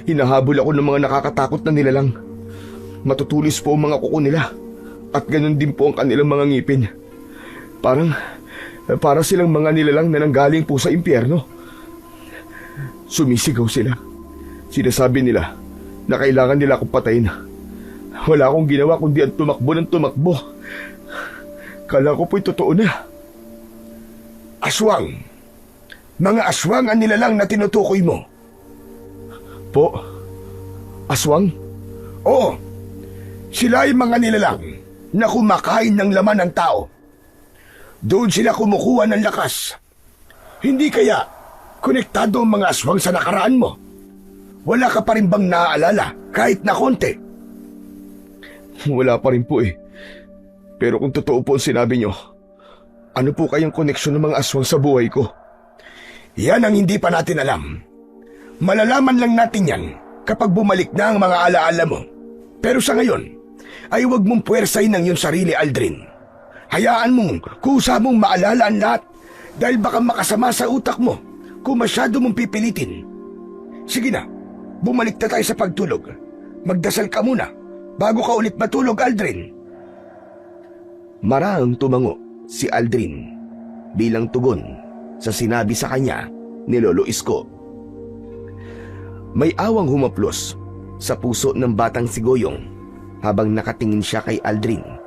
hinahabol ako ng mga nakakatakot na nilalang. Matutulis po ang mga kuko nila at ganun din po ang kanilang mga ngipin. Para silang mga nilalang na nanggaling po sa impyerno. Sumisigaw sila. Sinasabi nila na kailangan nila akong patayin. Wala akong ginawa kundi ang tumakbo ng tumakbo. Kala ko po'y totoo na. Aswang. Mga aswang ang nilalang na tinutukoy mo. Po? Aswang? Oo. Sila ay mga nilalang na kumakain ng laman ng tao. Doon sila kumukuha ng lakas. Hindi kaya konektado ang mga aswang sa nakaraan mo? Wala ka pa rin bang naaalala kahit na konti? Wala pa rin po eh. Pero kung totoo po ang sinabi nyo, ano po kayang koneksyon ng mga aswang sa buhay ko? Yan ang hindi pa natin alam. Malalaman lang natin yan kapag bumalik na ang mga alaala mo. Pero sa ngayon, ay huwag mong puwersahin ng iyong sarili, Aldrin. Hayaan mong kusa mong maalala ang lahat dahil baka makasama sa utak mo kung masyado mong pipilitin. Sige na, bumalik na tayo sa pagtulog. Magdasal ka muna bago ka ulit matulog, Aldrin. Maraang tumango si Aldrin bilang tugon sa sinabi sa kanya ni Lolo Isko. May awang humaplos sa puso ng batang si Goyong habang nakatingin siya kay Aldrin.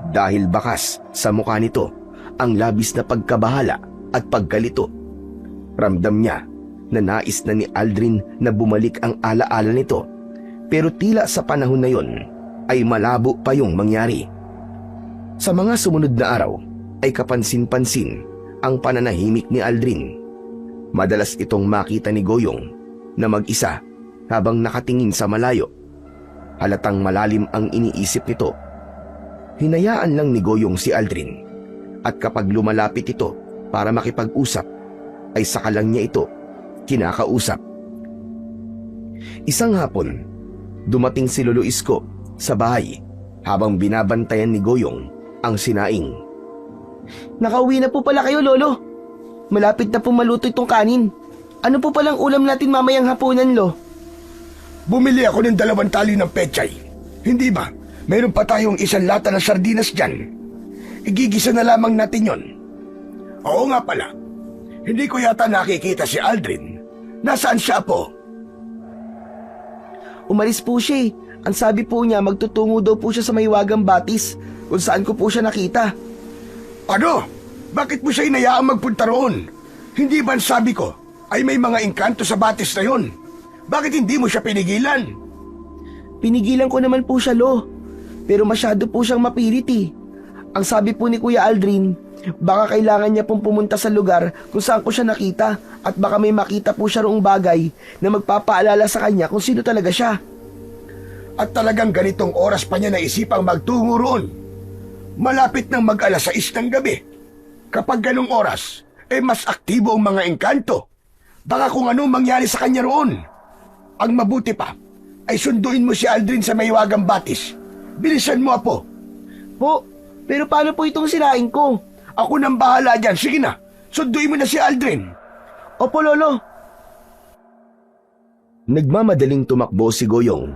Dahil bakas sa mukha nito ang labis na pagkabahala at pagkalito. Ramdam niya na nais na ni Aldrin na bumalik ang alaala nito, pero tila sa panahon na yon ay malabo pa yung mangyari. Sa mga sumunod na araw ay kapansin-pansin ang pananahimik ni Aldrin. Madalas itong makita ni Goyong na mag-isa habang nakatingin sa malayo. Halatang malalim ang iniisip nito. Hinayaan lang ni Goyong si Aldrin at kapag lumalapit ito para makipag-usap ay saka lang niya ito kinakausap. Isang hapon, dumating si Lolo Isko sa bahay habang binabantayan ni Goyong ang sinaing. Nakauwi na po pala kayo, Lolo. Malapit na po maluto itong kanin. Ano po palang ulam natin mamayang hapunan, Lo? Bumili ako ng 2 tali ng pechay. Hindi ba? Mayroon pa tayong 1 lata ng sardinas dyan. Igigisa na lamang natin yon. Oo nga pala. Hindi ko yata nakikita si Aldrin. Nasaan siya po? Umalis po siya eh. Ang sabi po niya magtutungo daw po siya sa Maywagang Batis kung saan ko po siya nakita. Ano? Bakit mo siya inayaang magpunta roon? Hindi ba ang sabi ko ay may mga engkanto sa batis na yon? Bakit hindi mo siya pinigilan? Pinigilan ko naman po siya, Lo. Pero masyado po siyang mapilit eh. Ang sabi po ni Kuya Aldrin, baka kailangan niya pong pumunta sa lugar kung saan ko siya nakita at baka may makita po siya roong bagay na magpapaalala sa kanya kung sino talaga siya. At talagang ganitong oras pa niya naisipang magtungo roon. Malapit nang mag-alas 6 ng gabi. Kapag ganong oras, mas aktibo ang mga engkanto. Baka kung anong mangyari sa kanya roon. Ang mabuti pa, ay sunduin mo si Aldrin sa Maywagang Batis. Bilisan mo, Apo. Po, pero paano po itong sirain ko? Ako nang bahala dyan. Sige na, sunduin mo na si Aldrin. Opo, Lolo. Nagmamadaling tumakbo si Goyong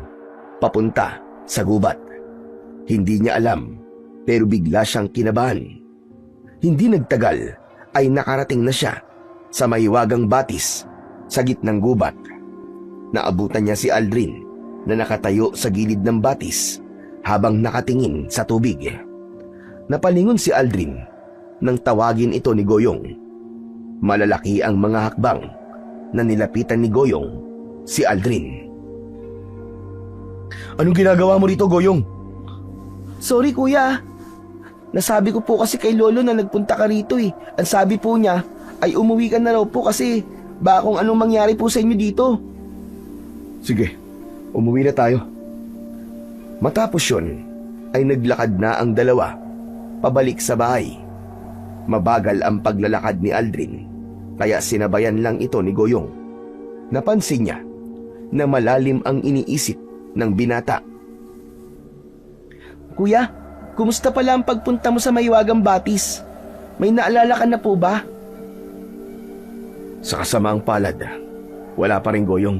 papunta sa gubat. Hindi niya alam pero bigla siyang kinabahan. Hindi nagtagal ay nakarating na siya sa mahiwagang batis sa gitnang gubat. Naabutan niya si Aldrin na nakatayo sa gilid ng batis habang nakatingin sa tubig. Napalingon si Aldrin nang tawagin ito ni Goyong. Malalaki ang mga hakbang na nilapitan ni Goyong si Aldrin. Anong ginagawa mo rito, Goyong? Sorry kuya. Nasabi ko po kasi kay Lolo na nagpunta ka rito eh. Ang sabi po niya ay umuwi ka na raw po kasi baka kung anong mangyari po sa inyo dito. Sige, umuwi na tayo. Matapos yun, ay naglakad na ang dalawa pabalik sa bahay. Mabagal ang paglalakad ni Aldrin, kaya sinabayan lang ito ni Goyong. Napansin niya na malalim ang iniisip ng binata. Kuya, kumusta pala ang pagpunta mo sa Mahiwagang Batis? May naalala ka na po ba? Sa kasamaang palad, wala pa rin, Goyong.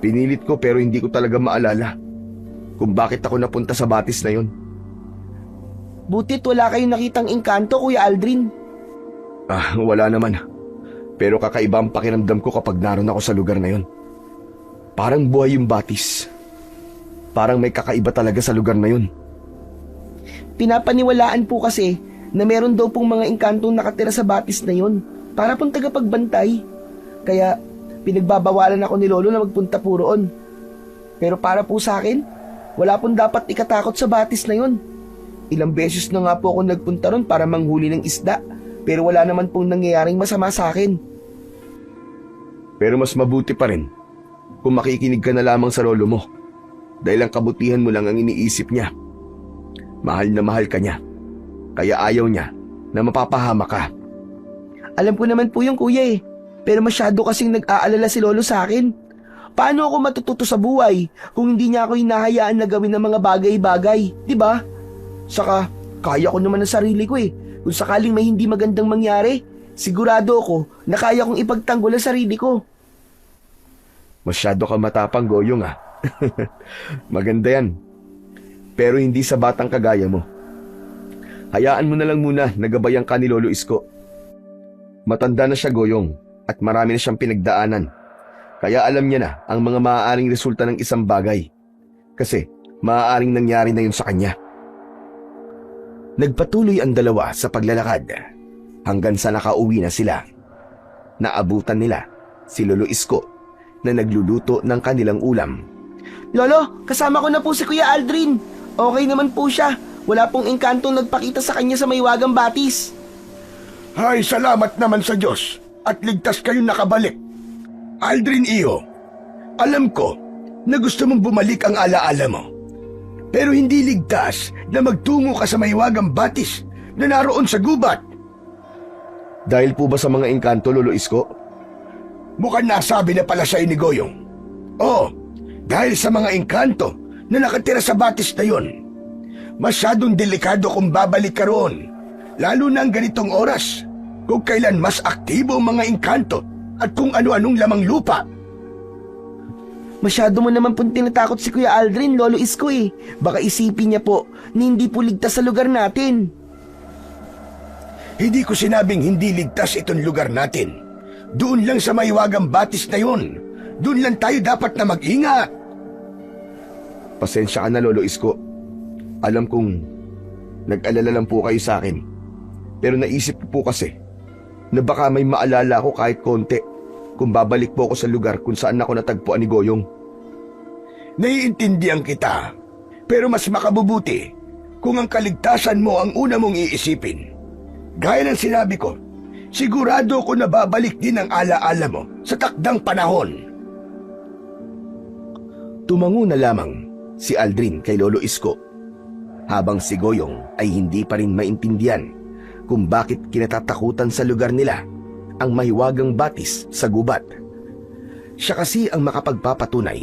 Pinilit ko pero hindi ko talaga maalala kung bakit ako napunta sa batis na yon. Butit wala kayong nakitang engkanto, Kuya Aldrin. Wala naman. Pero kakaiba ang pakiramdam ko kapag naroon ako sa lugar na yon. Parang buhay yung batis. Parang may kakaiba talaga sa lugar na yon. Pinapaniwalaan po kasi na meron daw pong mga engkantong nakatira sa batis na yon para pong tagapagbantay. Kaya pinagbabawalan ako ni Lolo na magpunta po roon. Pero para po sa akin, wala pong dapat ikatakot sa batis na yon. Ilang beses na nga po ako nagpunta ron para manghuli ng isda, pero wala naman pong nangyayaring masama sa akin. Pero mas mabuti pa rin kung makikinig ka na lamang sa lolo mo, dahil ang kabutihan mo lang ang iniisip niya. Mahal na mahal ka niya, kaya ayaw niya na mapapahama ka. Alam ko naman po yung kuya eh, pero masyado kasing nag-aalala si Lolo sa akin. Paano ako matututo sa buhay kung hindi niya ako hinahayaan na gawin ng mga bagay-bagay, di ba? Saka, kaya ko naman ang sarili ko eh. Kung sakaling may hindi magandang mangyari, sigurado ako na kaya kong ipagtanggol ang sarili ko. Masyado ka matapang, Goyong ah. Maganda yan. Pero hindi sa batang kagaya mo. Hayaan mo na lang muna na gabayan ka ni Lolo Isko. Matanda na siya, Goyong, at marami na siyang pinagdaanan. Kaya alam niya na ang mga maaaring resulta ng isang bagay. Kasi maaaring nangyari na yun sa kanya. Nagpatuloy ang dalawa sa paglalakad hanggang sa nakauwi na sila. Naabutan nila si Lolo Isko na nagluluto ng kanilang ulam. Lolo, kasama ko na po si Kuya Aldrin. Okay naman po siya. Wala pong engkantong nagpakita sa kanya sa Mahiwagang Batis. Ay, salamat naman sa Diyos at ligtas kayong nakabalik. Aldrin iyo, alam ko na gusto mong bumalik ang alaala mo. Pero hindi ligtas na magtungo ka sa Mahiwagang Batis na naroon sa gubat. Dahil po ba sa mga engkanto, Lolo Isko? Mukhang nasabi na pala sa ni Goyong. Oo, dahil sa mga engkanto na nakatira sa batis na yon. Masyadong delikado kung babalik ka roon, lalo na ang ganitong oras, kung kailan mas aktibo ang mga engkanto at kung ano-anong lamang lupa. Masyado mo naman pong tinatakot si Kuya Aldrin, Lolo Isko eh. Baka isipin niya po na hindi po ligtas sa lugar natin. Hindi ko sinabing hindi ligtas itong lugar natin. Doon lang sa Mahiwagang Batis na yon. Doon lang tayo dapat na mag-ingat. Pasensya ka na, Lolo Isko. Alam kong nag-alala lang po kayo sa akin. Pero naisip ko po kasi na baka may maalala ako kahit konti kung babalik po ako sa lugar kung saan ako natagpuan ni Goyong. Naiintindihan kita, pero mas makabubuti kung ang kaligtasan mo ang una mong iisipin. Gaya ng sinabi ko, sigurado ko na babalik din ang alaala mo sa takdang panahon. Tumango na lamang si Aldrin kay Lolo Isko, habang si Goyong ay hindi pa rin maintindihan kung bakit kinatatakutan sa lugar nila ang Mahiwagang Batis sa gubat. Siya kasi ang makapagpapatunay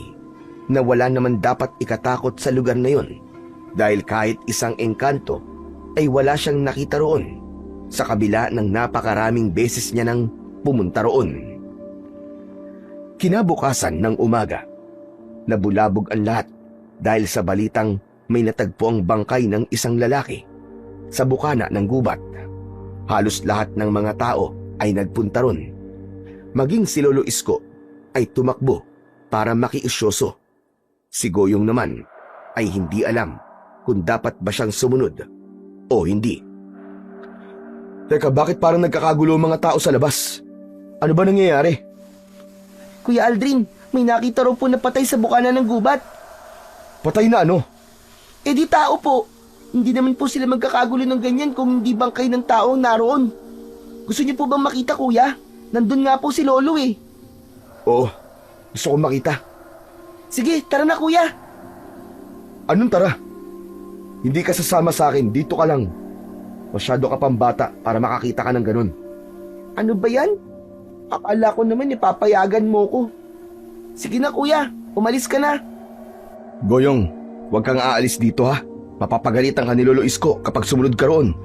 na wala naman dapat ikatakot sa lugar na yon, dahil kahit isang engkanto ay wala siyang nakita roon sa kabila ng napakaraming beses niya nang pumunta roon. Kinabukasan ng umaga, nabulabog ang lahat dahil sa balitang may natagpo ang bangkay ng isang lalaki sa bukana ng gubat. Halos lahat ng mga tao ay nagpunta ron. Maging si Lolo Isko ay tumakbo para makiusyoso. Si Goyong naman ay hindi alam kung dapat ba siyang sumunod o hindi. Teka, bakit parang nagkakagulo ang mga tao sa labas? Ano ba nangyayari? Kuya Aldrin, may nakita raw po na patay sa bukana ng gubat. Patay na ano? Eh di tao po. Hindi naman po sila magkakagulo ng ganyan kung hindi bangkay ng tao ang naroon. Gusto niyo po bang makita, kuya? Nandun nga po si Lolo eh. Oo, gusto kong makita. Sige, tara na kuya. Anong tara? Hindi ka sasama sa akin, dito ka lang. Masyado ka pang bata para makakita ka ng ganun. Ano ba yan? Akala ko naman ipapayagan mo ko. Sige na kuya, umalis ka na. Goyong, huwag kang aalis dito ha. Mapapagalitan ka ni Lolo Isko kapag sumunod ka roon.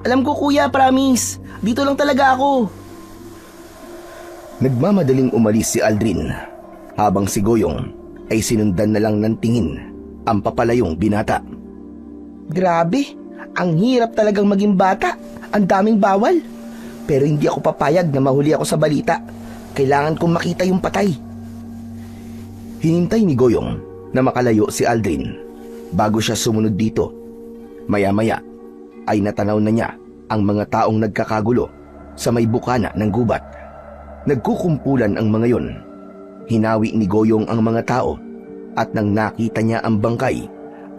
Alam ko kuya, promise. Dito lang talaga ako. Nagmamadaling umalis si Aldrin, habang si Goyong ay sinundan na lang ng tingin ang papalayong binata. Grabe, ang hirap talagang maging bata. Ang daming bawal. Pero hindi ako papayag na mahuli ako sa balita. Kailangan kong makita yung patay. Hinintay ni Goyong na makalayo si Aldrin bago siya sumunod dito. Maya-maya ay natanaw na niya ang mga taong nagkakagulo sa may bukana ng gubat. Nagkukumpulan ang mga yon. Hinawi ni Goyong ang mga tao at nang nakita niya ang bangkay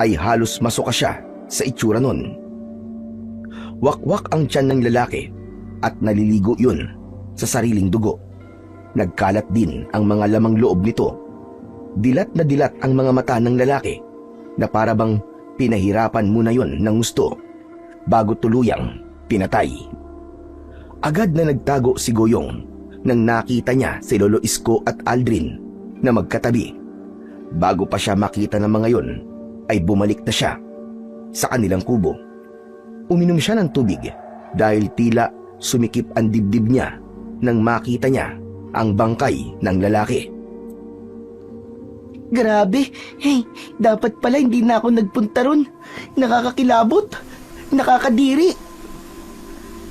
ay halos masuka siya sa itsura nun. Wakwak ang tiyan ng lalaki at naliligo yun sa sariling dugo. Nagkalat din ang mga lamang loob nito. Dilat na dilat ang mga mata ng lalaki na para bang pinahirapan muna yon ng gusto bago tuluyang pinatay. Agad na nagtago si Goyong nang nakita niya si Lolo Isko at Aldrin na magkatabi. Bago pa siya makita ng mga yon ay bumalik na siya sa kanilang kubo. Uminom siya ng tubig dahil tila sumikip ang dibdib niya nang makita niya ang bangkay ng lalaki. Grabe, hey, dapat pala hindi na ako nagpunta ron. Nakakakilabot, nakakadiri.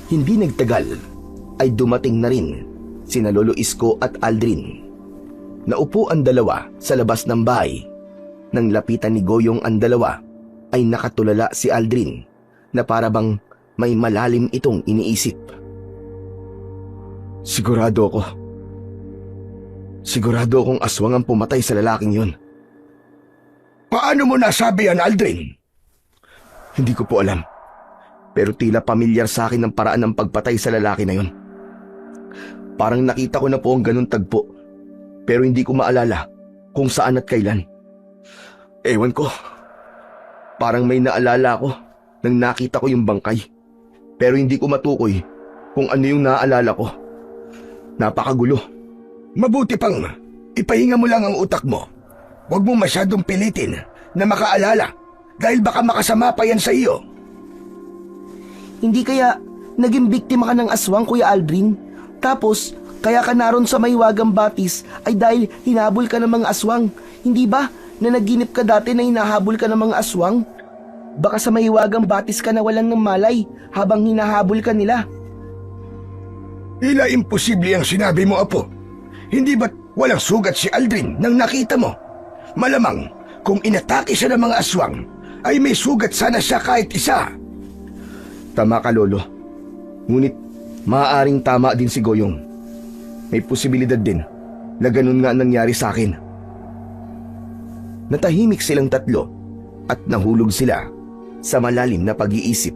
Hindi nagtagal ay dumating na rin sina Lolo Isko at Aldrin. Naupo ang dalawa sa labas ng bahay. Nang lapitan ni Goyong ang dalawa ay nakatulala si Aldrin na para bang may malalim itong iniisip. Sigurado akong aswang ang pumatay sa lalaking yun. Paano mo nasabi yan, Aldrin? Hindi ko po alam. Pero tila pamilyar sa akin ang paraan ng pagpatay sa lalaki na yun. Parang nakita ko na po ang ganun tagpo. Pero hindi ko maalala kung saan at kailan. Ewan ko. Parang may naalala ko nang nakita ko yung bangkay. Pero hindi ko matukoy kung ano yung naalala ko. Napakagulo. Mabuti pang ipahinga mo lang ang utak mo. Huwag mo masyadong pilitin na makaalala dahil baka makasama pa yan sa iyo. Hindi kaya naging biktima ka ng aswang, Kuya Aldrin? Tapos, kaya ka naroon sa Mahiwagang Batis ay dahil hinabol ka ng mga aswang. Hindi ba na naginip ka dati na hinahabol ka ng mga aswang? Baka sa Mahiwagang Batis ka nawalan ng malay habang hinahabol ka nila. Tila imposible ang sinabi mo, Apo. Hindi ba't walang sugat si Aldrin nang nakita mo? Malamang kung inatake siya ng mga aswang ay may sugat sana siya kahit isa. Tama ka, Lolo. Ngunit maaaring tama din si Goyong. May posibilidad din na ganun nga nangyari sa akin. Natahimik silang tatlo at nahulog sila sa malalim na pag-iisip.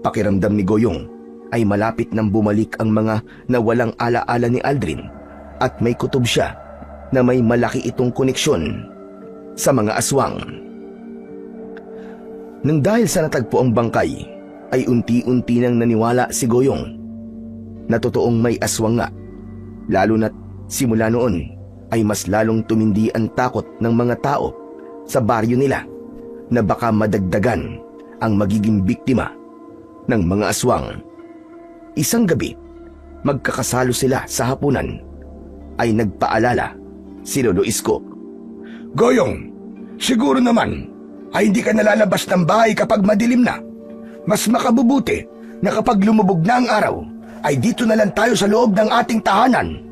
Pakiramdam ni Goyong ay malapit nang bumalik ang mga nawalang alaala ni Aldrin at may kutob siya na may malaki itong koneksyon sa mga aswang. Nang dahil sa natagpo ang bangkay, ay unti-unti nang naniwala si Goyong na totoong may aswang nga. Lalo na't simula noon ay mas lalong tumindi ang takot ng mga tao sa baryo nila na baka madagdagan ang magiging biktima ng mga aswang. Isang gabi, magkakasalo sila sa hapunan. ay nagpaalala si Lolo Isko. Goyong, siguro naman ay hindi ka nalalabas ng bahay kapag madilim na. Mas makabubuti na kapag lumubog na ang araw, ay dito na lang tayo sa loob ng ating tahanan.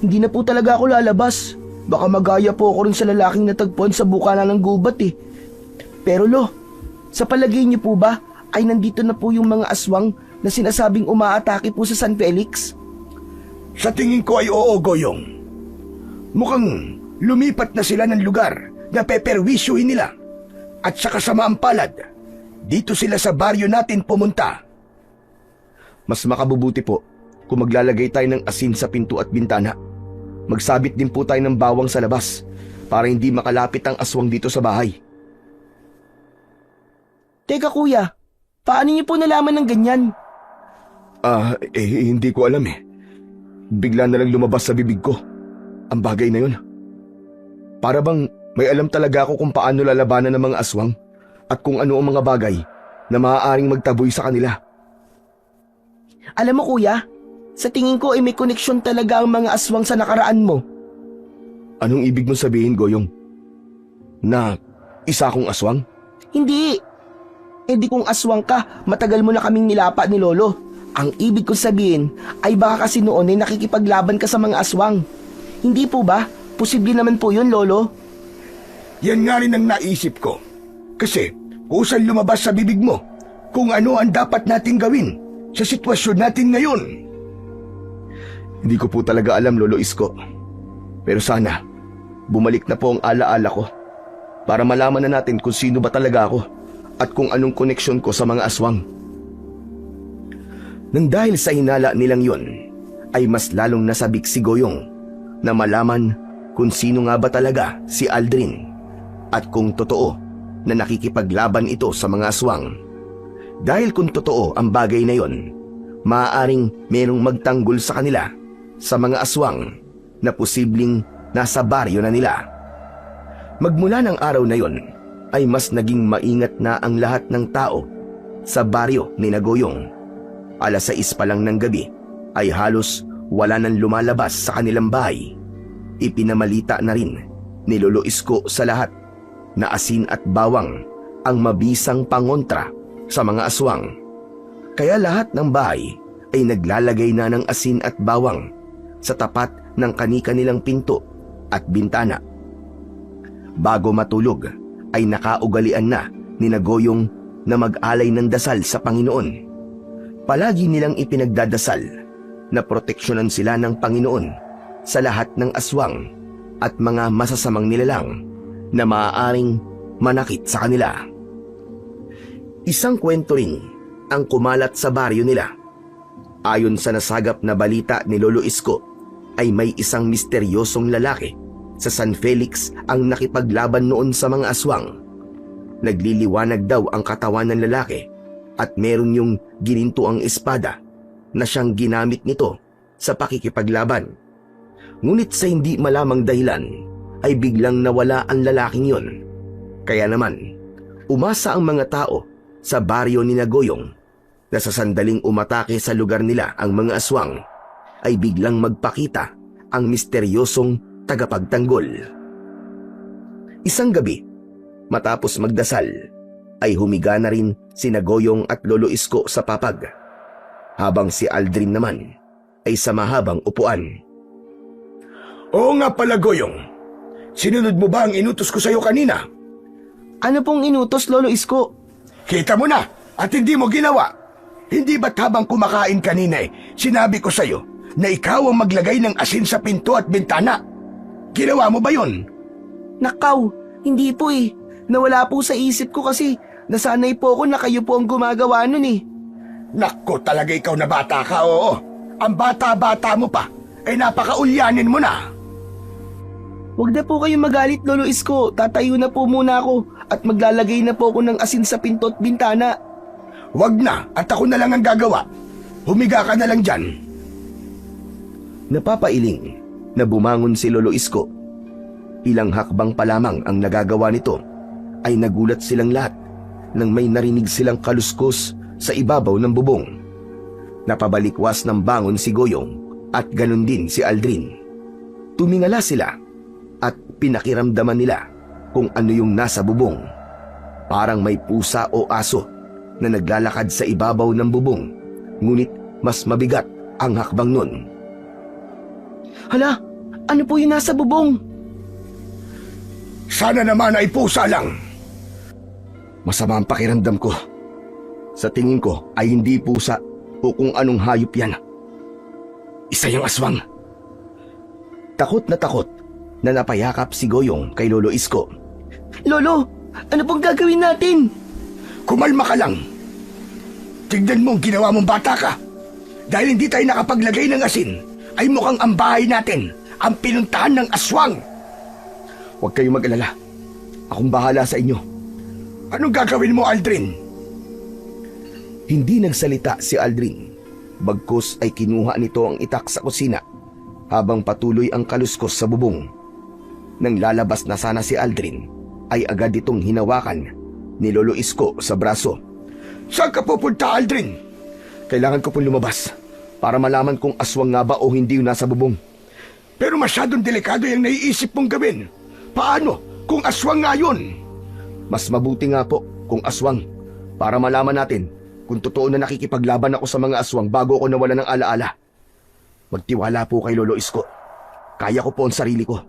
Hindi na po talaga ako lalabas. Baka magaya po ako rin sa lalaking natagpuan sa bukana ng gubat eh. Pero Lo, sa palagay niyo po ba ay nandito na po yung mga aswang na sinasabing umaatake po sa San Felix? Sa tingin ko ay oo, Goyong. Mukhang lumipat na sila ng lugar na peperwisyuhin nila. At sa kasamaang palad, dito sila sa baryo natin pumunta. Mas makabubuti po kung maglalagay tayo ng asin sa pinto at bintana. Magsabit din po tayo ng bawang sa labas para hindi makalapit ang aswang dito sa bahay. Teka kuya, paano niyo po nalaman ng ganyan? Hindi ko alam eh. Bigla na lang lumabas sa bibig ko ang bagay na yun. Para bang may alam talaga ako kung paano lalabanan ng mga aswang at kung ano ang mga bagay na maaaring magtaboy sa kanila. Alam mo kuya, sa tingin ko ay may koneksyon talaga ang mga aswang sa nakaraan mo. Anong ibig mong sabihin, Goyong? Na isa akong aswang? Hindi. Di kung aswang ka, matagal mo na kaming nilapa ni Lolo. Ang ibig kong sabihin ay baka kasi noon ay nakikipaglaban ka sa mga aswang. Hindi po ba? Posible naman po yun, Lolo. Yan nga rin ang naisip ko. Kasi kusang lumabas sa bibig mo kung ano ang dapat nating gawin sa sitwasyon natin ngayon. Hindi ko po talaga alam, Lolo Isko. Pero sana, bumalik na po ang alaala ko para malaman na natin kung sino ba talaga ako at kung anong koneksyon ko sa mga aswang. Nang dahil sa hinala nilang yon, ay mas lalong nasabik si Goyong na malaman kung sino nga ba talaga si Aldrin at kung totoo na nakikipaglaban ito sa mga aswang. Dahil kung totoo ang bagay na yon, maaaring merong magtanggol sa kanila sa mga aswang na posibleng nasa baryo na nila. Magmula ng araw na yon, ay mas naging maingat na ang lahat ng tao sa baryo ni Goyong. 6:00 pa lang ng gabi ay halos wala nang lumalabas sa kanilang bahay. Ipinamalita na rin ni Lolo Isko sa lahat na asin at bawang ang mabisang pangontra sa mga aswang. Kaya lahat ng bahay ay naglalagay na ng asin at bawang sa tapat ng kani-kanilang pinto at bintana. Bago matulog ay nakaugalian na ni Goyong na mag-alay ng dasal sa Panginoon. Palagi nilang ipinagdadasal na proteksyonan sila ng Panginoon sa lahat ng aswang at mga masasamang nilalang na maaaring manakit sa kanila. Isang kwento rin ang kumalat sa baryo nila. Ayon sa nasagap na balita ni Lolo Isko, ay may isang misteryosong lalaki sa San Felix ang nakipaglaban noon sa mga aswang. Nagliliwanag daw ang katawan ng lalaki at meron yung ginintuang espada na siyang ginamit nito sa pakikipaglaban. Ngunit sa hindi malamang dahilan ay biglang nawala ang lalaking yon. Kaya naman, umasa ang mga tao sa baryo ni Goyong na sa sandaling umatake sa lugar nila ang mga aswang ay biglang magpakita ang misteryosong tagapagtanggol. Isang gabi, matapos magdasal, ay humiga na rin si Goyong at Lolo Isko sa papag, habang si Aldrin naman ay sa mahabang upuan. Oo nga pala, Goyong. Sinunod mo ba ang inutos ko sa'yo kanina? Ano pong inutos, Lolo Isko? Kita mo na at hindi mo ginawa. Hindi ba't habang kumakain kanina sinabi ko sa'yo na ikaw ang maglagay ng asin sa pinto at bintana? Ginawa mo ba yon? Nakaw, hindi po eh. Nawala po sa isip ko kasi nasanay po ako na kayo po ang gumagawa nun eh. Nakko, talaga ikaw na bata ka, oo. Ang bata-bata mo pa, napakaulyanin mo na. Huwag na po kayong magalit, Lolo Isko. Tatayo na po muna ako at maglalagay na po ako ng asin sa pinto at bintana. Huwag na at ako na lang ang gagawa. Humiga ka na lang dyan. Napapailing na bumangon si Lolo Isko. Ilang hakbang pa lamang ang nagagawa nito ay nagulat silang lahat nang may narinig silang kaluskos sa ibabaw ng bubong. Napabalikwas ng bangon si Goyong at ganun din si Aldrin. Tumingala sila at pinakiramdaman nila kung ano yung nasa bubong. Parang may pusa o aso na naglalakad sa ibabaw ng bubong, ngunit mas mabigat ang hakbang nun. Hala, ano po yung nasa bubong? Sana naman ay pusa lang. Masama ang pakiramdam ko. Sa tingin ko ay hindi pusa o kung anong hayop yan. Isa yung aswang. Takot na napayakap si Goyong kay Lolo Isko. Lolo, ano pong gagawin natin? Kumalma ka lang. Tignan mo ang ginawa mong bata ka. Dahil hindi tayo nakapaglagay ng asin, ay mukhang ang bahay natin ang pinuntahan ng aswang. Huwag kayong mag-alala. Akong bahala sa inyo. Anong gagawin mo, Aldrin? Hindi nagsalita si Aldrin. Bagkus ay kinuha nito ang itak sa kusina habang patuloy ang kaluskos sa bubong. Nang lalabas na sana si Aldrin, ay agad itong hinawakan ni Lolo Isko sa braso. Saan ka pupunta, Aldrin? Kailangan ko pong lumabas para malaman kung aswang nga ba o hindi yung nasa bubong. Pero masyadong delikado yung naiisip mong gawin. Paano kung aswang nga yun? Mas mabuti nga po kung aswang para malaman natin kung totoo na nakikipaglaban ako sa mga aswang bago ako nawala ng alaala. Magtiwala po kay Lolo Isko. Kaya ko po ang sarili ko.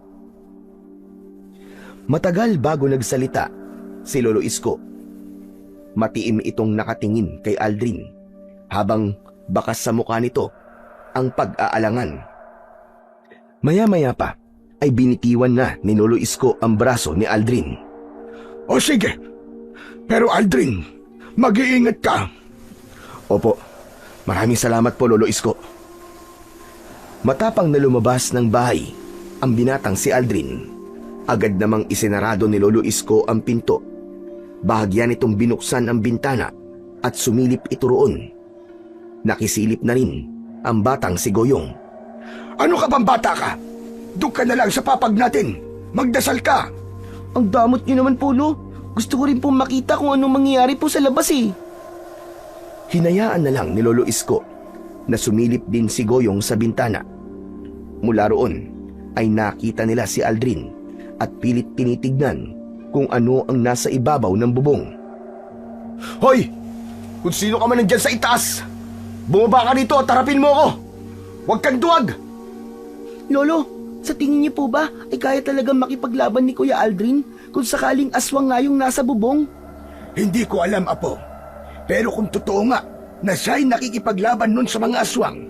Matagal bago nagsalita si Lolo Isko. Matiim itong nakatingin kay Aldrin habang bakas sa mukha nito ang pag-aalangan. Maya-maya pa ay binitiwan na ni Lolo Isko ang braso ni Aldrin. O sige, pero Aldrin, mag-iingat ka. Opo, maraming salamat po Lolo Isko. Matapang na lumabas ng bahay ang binatang si Aldrin. Agad namang isinarado ni Lolo Isko ang pinto. Bahagyan itong binuksan ang bintana at sumilip ito roon. Nakisilip na rin ang batang si Goyong. Ano ka bang bata ka? Doon ka na lang sa papag natin. Magdasal ka. Ang damot niyo naman po, no? Gusto ko rin pong makita kung anong mangyayari po sa labas eh. Hinayaan na lang ni Lolo Isko na sumilip din si Goyong sa bintana. Mula roon ay nakita nila si Aldrin at pilit tinitignan kung ano ang nasa ibabaw ng bubong. Hoy! Kung sino ka man nandyan sa itaas, bumaba ka dito at harapin mo ako! Huwag kang duwag! Lolo, sa tingin niyo po ba ay kaya talagang makipaglaban ni Kuya Aldrin kung sakaling aswang nga yung nasa bubong? Hindi ko alam, Apo. Pero kung totoo nga na siya'y nakikipaglaban nun sa mga aswang,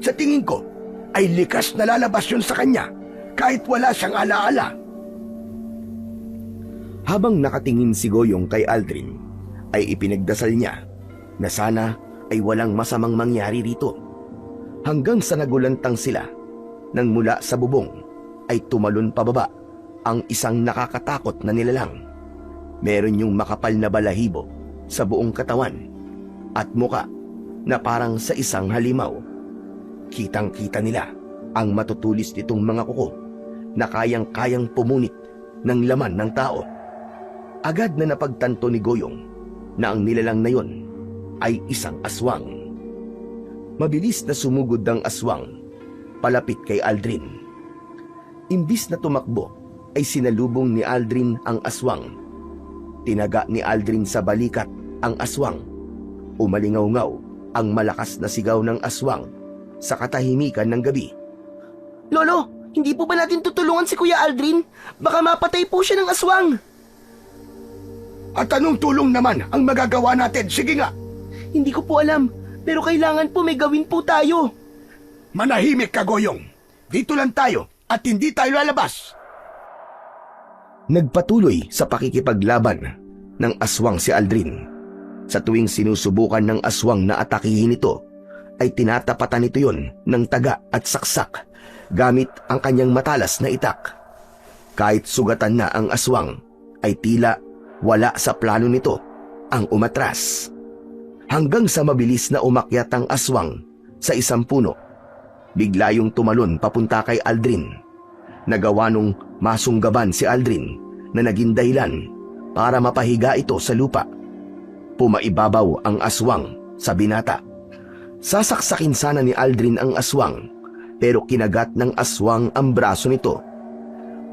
sa tingin ko ay likas na lalabas yun sa kanya kahit wala siyang alaala. Habang nakatingin si Goyong kay Aldrin, ay ipinagdasal niya na sana ay walang masamang mangyari rito. Hanggang sa nagulantang sila nang mula sa bubong ay tumalon pababa ang isang nakakatakot na nilalang. Meron yung makapal na balahibo sa buong katawan at muka na parang sa isang halimaw. Kitang-kita nila ang matutulis nitong mga kuko na kayang-kayang pumunit ng laman ng tao. Agad na napagtanto ni Goyong na ang nilalang na yon ay isang aswang. Mabilis na sumugod ang aswang palapit kay Aldrin. Imbis na tumakbo ay sinalubong ni Aldrin ang aswang. Tinaga ni Aldrin sa balikat ang aswang. Umalingaw-ngaw ang malakas na sigaw ng aswang sa katahimikan ng gabi. Lolo, hindi po ba natin tutulungan si Kuya Aldrin? Baka mapatay po siya ng aswang. At anong tulong naman ang magagawa natin? Sige nga. Hindi ko po alam, pero kailangan po may gawin po tayo. Manahimik ka, Goyong. Dito lang tayo at hindi tayo lalabas. Nagpatuloy sa pakikipaglaban ng aswang si Aldrin. Sa tuwing sinusubukan ng aswang na atakihin ito, ay tinatapatan nito yon ng taga at saksak gamit ang kanyang matalas na itak. Kahit sugatan na ang aswang, ay tila wala sa plano nito ang umatras. Hanggang sa mabilis na umakyat ang aswang sa isang puno, bigla yung tumalon papunta kay Aldrin. Nagawa nung masunggaban si Aldrin na naging dahilan para mapahiga ito sa lupa. Pumaibabaw ang aswang sa binata. Sasaksakin sana ni Aldrin ang aswang, pero kinagat ng aswang ang braso nito.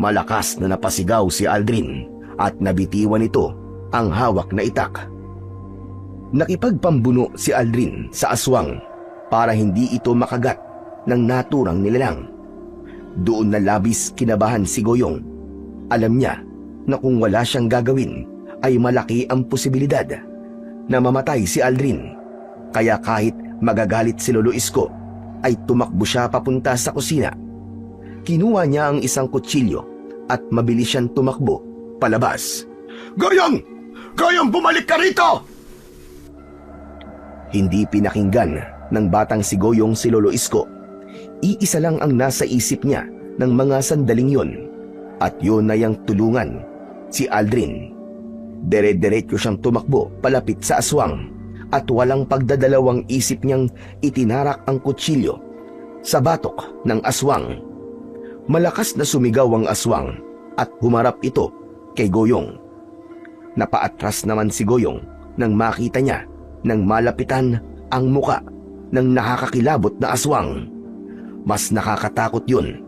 Malakas na napasigaw si Aldrin at nabitiwan nito ang hawak na itak. Nakipagpambuno si Aldrin sa aswang para hindi ito makagat ng naturang nilalang. Doon na labis kinabahan si Goyong. Alam niya na kung wala siyang gagawin ay malaki ang posibilidad na mamatay si Aldrin. Kaya kahit magagalit si Lolo Isko ay tumakbo siya papunta sa kusina. Kinuha niya ang isang kutsilyo at mabilis siyang tumakbo palabas. Goyong! Goyong, bumalik ka rito! Hindi pinakinggan ng batang si Goyong si Lolo Isko. Iisa lang ang nasa isip niya ng mga sandaling yon, at yun ay ang tulungan si Aldrin. Dere-deretso siyang tumakbo palapit sa aswang at walang pagdadalawang isip niyang itinarak ang kutsilyo sa batok ng aswang. Malakas na sumigaw ang aswang at humarap ito kay Goyong. Napaatras naman si Goyong nang makita niya nang malapitan ang muka ng nakakakilabot na aswang. Mas nakakatakot yun.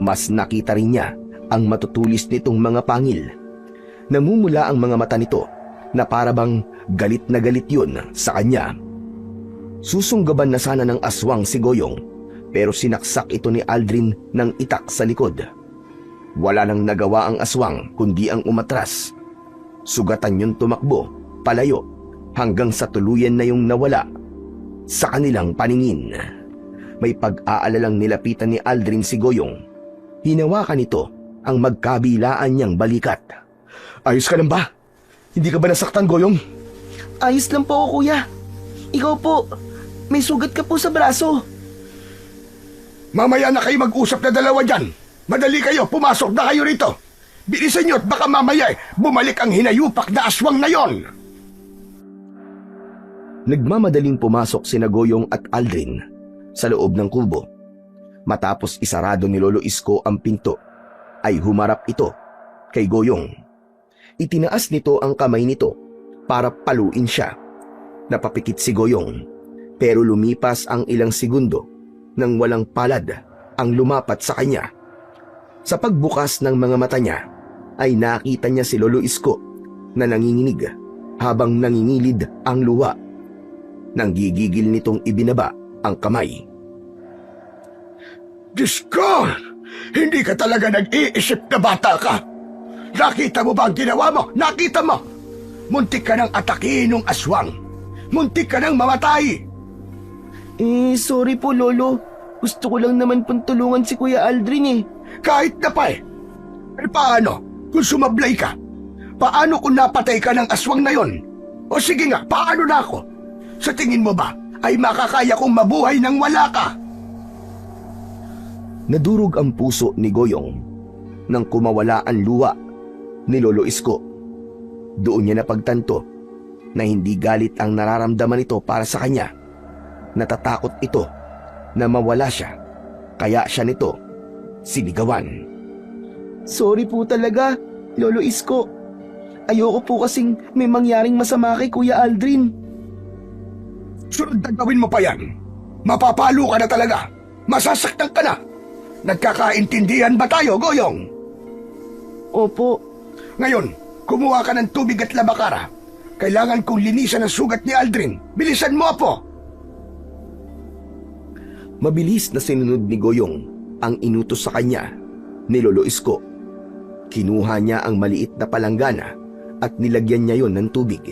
Mas nakita rin niya ang matutulis nitong mga pangil. Namumula ang mga mata nito na parabang galit na galit yun sa kanya. Susunggaban na sana ng aswang si Goyong, pero sinaksak ito ni Aldrin ng itak sa likod. Wala nang nagawa ang aswang kundi ang umatras. Sugatan yun tumakbo, palayo, hanggang sa tuluyan na yung nawala sa kanilang paningin. May pag-aalalang nilapitan ni Aldrin si Goyong. Hinawakan nito ang magkabilaan niyang balikat. Ayos ka lang ba? Hindi ka ba nasaktan, Goyong? Ayos lang po ako, kuya. Ikaw po, may sugat ka po sa braso. Mamaya na kayo mag-usap na dalawa dyan. Madali kayo, pumasok na kayo rito. Bilisan nyo at baka mamaya bumalik ang hinayupak na aswang na yon. Nagmamadaling pumasok sina Goyong at Aldrin sa loob ng kubo. Matapos isarado ni Lolo Isko ang pinto, ay humarap ito kay Goyong. Itinaas nito ang kamay nito para paluin siya. Napapikit si Goyong, pero lumipas ang ilang segundo nang walang palad ang lumapat sa kanya. Sa pagbukas ng mga mata niya, ay nakita niya si Lolo Isko na nanginginig habang nangingilid ang luha. Nanggigigil nitong ibinaba ang kamay. Diyos ko! Hindi ka talaga nag-iisip na bata ka! Nakita mo ba ang ginawa mo? Nakita mo! Muntik ka nang atakin ng aswang! Muntik ka nang mamatay! Sorry po, Lolo. Gusto ko lang naman pong tulungan si Kuya Aldrin eh. Kahit na pa eh! Paano kung sumablay ka? Paano kung napatay ka ng aswang na yon? O sige nga, paano na ako? Sa tingin mo ba ay makakaya kong mabuhay nang wala ka? Nadurog ang puso ni Goyong nang kumawala ang luha ni Lolo Isko. Doon niya napagtanto na hindi galit ang nararamdaman nito para sa kanya. Natatakot ito na mawala siya, kaya siya nito sinigawan. Sorry po talaga, Lolo Isko. Ayoko po kasing may mangyaring masama kay Kuya Aldrin. Sunod na gawin mo pa yan. Mapapalo ka na talaga. Masasaktan ka na. Nagkakaintindihan ba tayo, Goyong? Opo. Ngayon, kumuha ka ng tubig at labakara. Kailangan kong linisan ang sugat ni Aldrin. Bilisan mo, Apo! Mabilis na sinunod ni Goyong ang inutos sa kanya ni Lolo Isko. Kinuha niya ang maliit na palanggana at nilagyan niya yon ng tubig.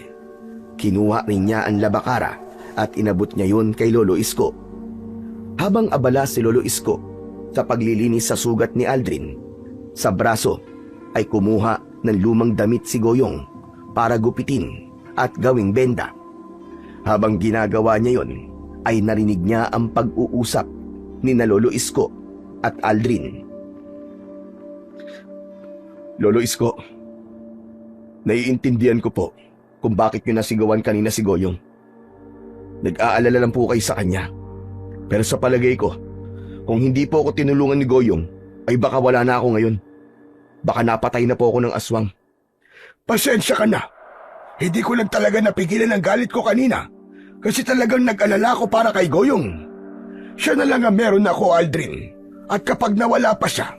Kinuha rin niya ang labakara at inabot niya yon kay Lolo Isko. Habang abala si Lolo Isko sa paglilinis sa sugat ni Aldrin, sa braso ay kumuha ng lumang damit si Goyong para gupitin at gawing benda. Habang ginagawa niya yon, ay narinig niya ang pag-uusap ni na Lolo Isko at Aldrin. Lolo Isko, naiintindihan ko po kung bakit niyo nasigawan kanina si Goyong. Nag-aalala lang po kayo sa kanya. Pero sa palagay ko, kung hindi po ako tinulungan ni Goyong, ay baka wala na ako ngayon. Baka napatay na po ako ng aswang. Pasensya ka na. Hindi ko lang talaga napigilan ang galit ko kanina kasi talagang nag-alala ko para kay Goyong. Siya na lang ang meron ako, Aldrin. At kapag nawala pa siya,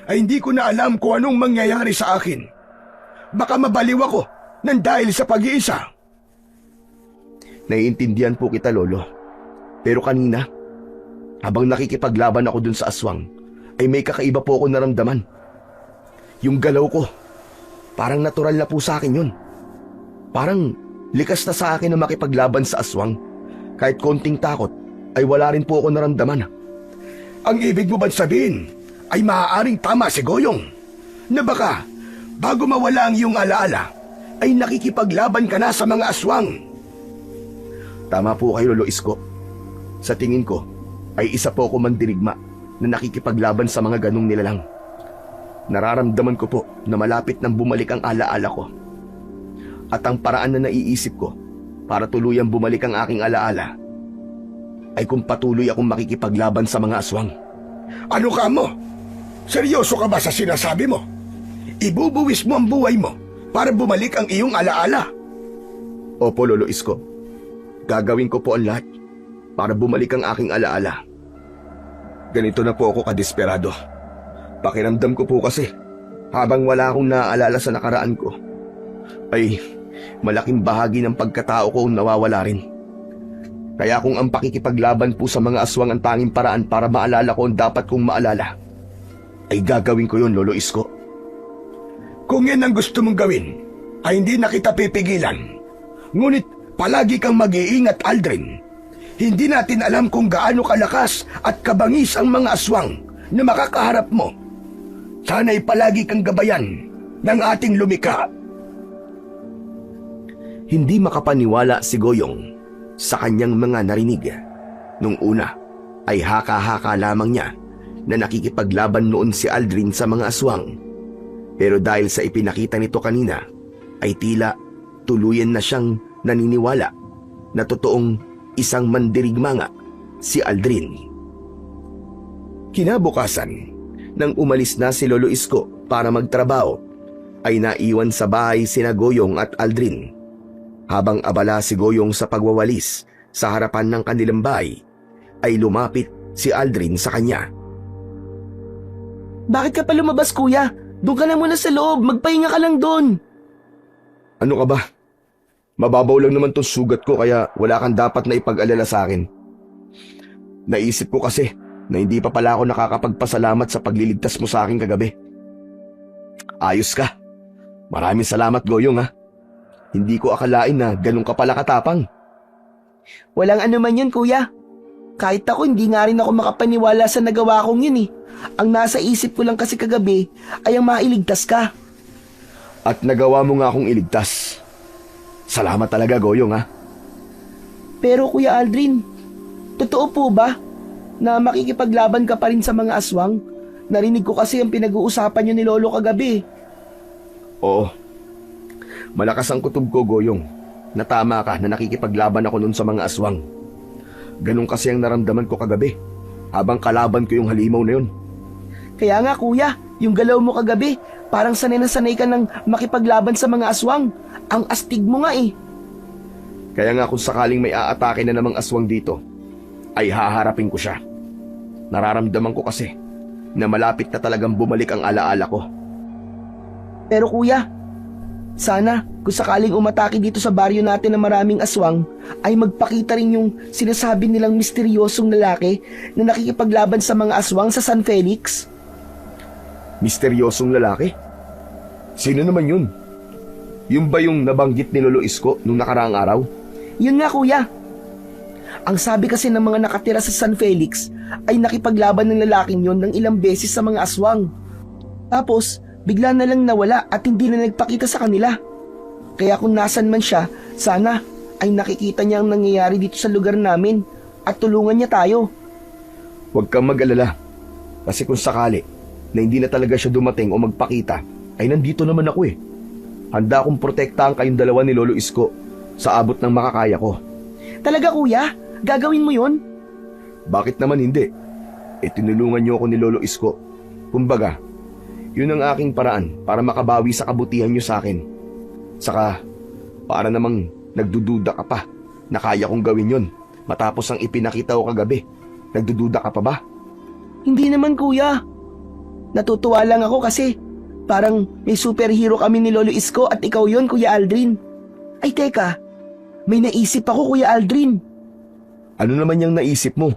ay hindi ko na alam kung anong mangyayari sa akin. Baka mabaliw ako nang dahil sa pag-iisa. Naiintindihan po kita, Lolo. Pero kanina, habang nakikipaglaban ako dun sa aswang, ay may kakaiba po ako naramdaman. Yung galaw ko, parang natural na po sa akin yun. Parang likas na sa akin na makipaglaban sa aswang. Kahit konting takot, ay wala rin po ako naramdaman. Ang ibig mo ba't sabihin ay maaaring tama si Goyong na baka bago mawala ang iyong alaala ay nakikipaglaban ka na sa mga aswang? Tama po kayo, Lolo Isko. Sa tingin ko, ay isa po ako mandirigma na nakikipaglaban sa mga ganong nilalang. Nararamdaman ko po na malapit nang bumalik ang alaala ko. At ang paraan na naiisip ko para tuluyang bumalik ang aking alaala ay kung patuloy akong makikipaglaban sa mga aswang. Ano ka mo? Seryoso ka ba sa sinasabi mo? Ibubuwis mo ang buhay mo para bumalik ang iyong alaala? Opo, Lolo Isko. Gagawin ko po ang lahat para bumalik ang aking alaala. Ganito na po ako kadesperado. Pakiramdam ko po kasi habang wala akong naaalala sa nakaraan ko, ay malaking bahagi ng pagkatao ko ang nawawala rin. Kaya kung ang pakikipaglaban po sa mga aswang ang tanging paraan para maalala ko ang dapat kong maalala, ay gagawin ko yun, Lolo Isko. Kung yan ang gusto mong gawin, ay hindi na kita pipigilan. Ngunit palagi kang mag-iingat, Aldrin. Hindi natin alam kung gaano kalakas at kabangis ang mga aswang na makakaharap mo. Sana'y palagi kang gabayan ng ating lumikha. Hindi makapaniwala si Goyong sa kanyang mga narinig. Nung una ay haka-haka lamang niya na nakikipaglaban noon si Aldrin sa mga aswang. Pero dahil sa ipinakita nito kanina, ay tila tuluyan na siyang naniniwala na totoong isang mandirigma nga si Aldrin. Kinabukasan, nang umalis na si Lolo Isko para magtrabaho, ay naiwan sa bahay sina Goyong at Aldrin. Habang abala si Goyong sa pagwawalis sa harapan ng kanilang bahay, ay lumapit si Aldrin sa kanya. Bakit ka pa lumabas, kuya? Doon ka na muna sa loob. Magpahinga ka lang doon. Ano ka ba? Mababaw lang naman tong sugat ko kaya wala kang dapat na ipag-alala sa akin. Naisip ko kasi na hindi pa pala ako nakakapagpasalamat sa pagliligtas mo sa akin kagabi. Ayos ka. Maraming salamat, Goyong, ha. Hindi ko akalain na ganun ka pala katapang. Walang anuman yun, kuya. Kahit ako, hindi nga rin ako makapaniwala sa nagawa kong yun eh. Ang nasa isip ko lang kasi kagabi ay ang mailigtas ka. At nagawa mo nga akong iligtas. Salamat talaga, Goyong, ha. Pero kuya Aldrin, totoo po ba na makikipaglaban ka pa rin sa mga aswang? Narinig ko kasi ang pinag-uusapan nyo ni Lolo kagabi. Oo. Malakas ang kutob ko, Goyong. Natama ka na nakikipaglaban ako nun sa mga aswang. Ganun kasi ang naramdaman ko kagabi habang kalaban ko yung halimaw na yun. Kaya nga kuya, yung galaw mo kagabi, parang sanay na sanay ka ng makipaglaban sa mga aswang. Ang astig mo nga eh. Kaya nga kung sakaling may aatake na namang aswang dito, ay haharapin ko siya. Nararamdaman ko kasi na malapit na talagang bumalik ang alaala ko. Pero kuya, sana kung sakaling umatake dito sa baryo natin na maraming aswang, ay magpakita rin yung sinasabi nilang misteryosong lalaki na nakikipaglaban sa mga aswang sa San Felix. Misteryosong lalaki? Sino naman yun? Yun ba yung nabanggit ni Lolo Isko nung nakaraang araw? Yun nga kuya. Ang sabi kasi ng mga nakatira sa San Felix ay nakipaglaban ng lalaking yon ng ilang beses sa mga aswang. Tapos, bigla na lang nawala at hindi na nagpakita sa kanila. Kaya kung nasan man siya, sana ay nakikita niya ang nangyayari dito sa lugar namin at tulungan niya tayo. Huwag kang mag-alala. Kasi kung sakali na hindi na talaga siya dumating o magpakita, ay nandito naman ako eh. Handa akong protektahan kayong dalawa ni Lolo Isko sa abot ng makakaya ko. Talaga kuya? Gagawin mo yon? Bakit naman hindi? Tinulungan niyo ako ni Lolo Isko. Kumbaga, yun ang aking paraan para makabawi sa kabutihan niyo sa akin. Saka, para namang nagdududa ka pa na kaya kong gawin yun matapos ang ipinakita ko kagabi Nagdududa ka pa ba? Hindi naman kuya. Natutuwa lang ako kasi parang may superhero kami ni Lolo Isko at ikaw yon, Kuya Aldrin. Ay teka, may naisip ako, Kuya Aldrin. Ano naman yung naisip mo?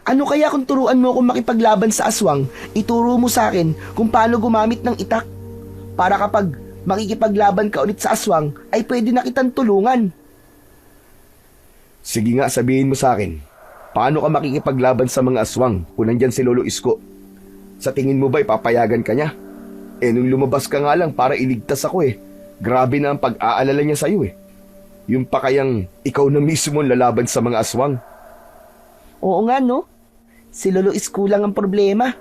Ano kaya kung turuan mo akong makipaglaban sa aswang, ituro mo sa akin kung paano gumamit ng itak? Para kapag makikipaglaban ka ulit sa aswang, ay pwede na kitang tulungan. Sige nga, sabihin mo sa akin. Paano ka makikipaglaban sa mga aswang kung nandyan si Lolo Isko? Sa tingin mo ba ipapayagan ka niya? Nung lumabas ka nga lang para iligtas ako grabe na ang pag-aalala niya sa'yo Yung pa kayang ikaw na mismo ang lalaban sa mga aswang. Oo nga no, si Lolo Isko lang ang problema.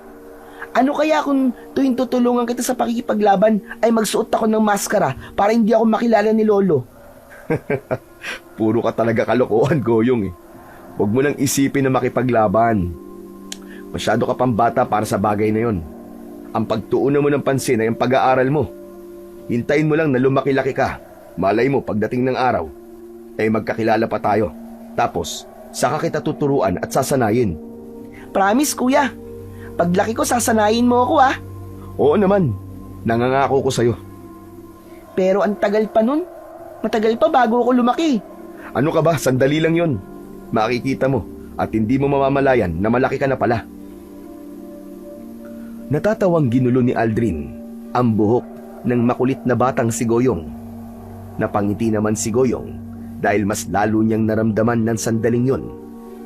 Ano kaya kung tuwing tutulungan kita sa pakikipaglaban ay magsuot ako ng maskara para hindi ako makilala ni Lolo? Puro ka talaga kalokohan, Goyong Huwag mo nang isipin na makipaglaban. Masyado ka pang bata para sa bagay na yon. Ang pagtuunan mo ng pansin ay ang pag-aaral mo. Hintayin mo lang na lumaki-laki ka. Malay mo, pagdating ng araw, ay magkakilala pa tayo. Tapos, saka kita tuturuan at sasanayin. Promise kuya, paglaki ko sasanayin mo ako Oo naman, nangangako ko sa'yo. Pero ang tagal pa nun. Matagal pa bago ako lumaki. Ano ka ba? Sandali lang yon. Makikita mo at hindi mo mamamalayan na malaki ka na pala. Natatawang ginulo ni Aldrin ang buhok ng makulit na batang si Goyong. Napangiti naman si Goyong dahil mas lalo niyang naramdaman ng sandaling yon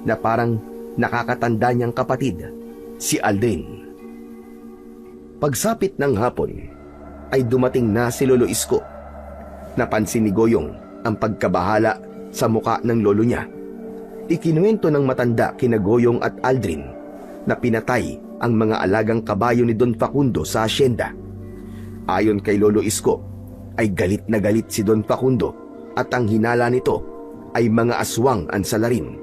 na parang nakakatanda niyang kapatid, si Aldrin. Pagsapit ng hapon ay dumating na si Lolo Isko. Napansin ni Goyong ang pagkabahala sa muka ng lolo niya. Ikinuwento ng matanda kina Goyong at Aldrin na pinatay ang mga alagang kabayo ni Don Facundo sa asyenda. Ayon kay Lolo Isko, ay galit na galit si Don Facundo at ang hinala nito ay mga aswang ang salarin.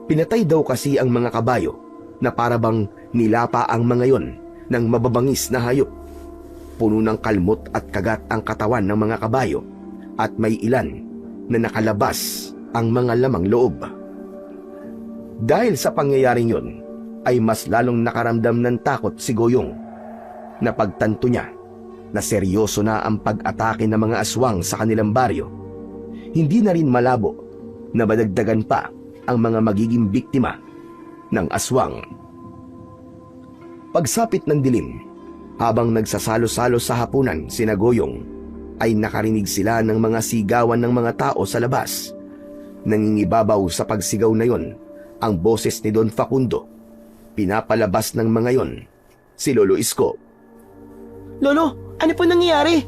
Pinatay daw kasi ang mga kabayo na parabang nilapa ang mga yon ng mababangis na hayop. Puno ng kalmot at kagat ang katawan ng mga kabayo at may ilan na nakalabas ang mga lamang loob. Dahil sa pangyayaring yon, ay mas lalong nakaramdam ng takot si Goyong. Napagtanto niya na seryoso na ang pag-atake ng mga aswang sa kanilang baryo. Hindi na rin malabo na madagdagan pa ang mga magiging biktima ng aswang. Pagsapit ng dilim, habang nagsasalo-salo sa hapunan sina Goyong, ay nakarinig sila ng mga sigawan ng mga tao sa labas. Nangingibabaw sa pagsigaw na yon ang boses ni Don Facundo. Pinapalabas ng mga yon si Lolo Isko. Lolo, ano po nangyayari?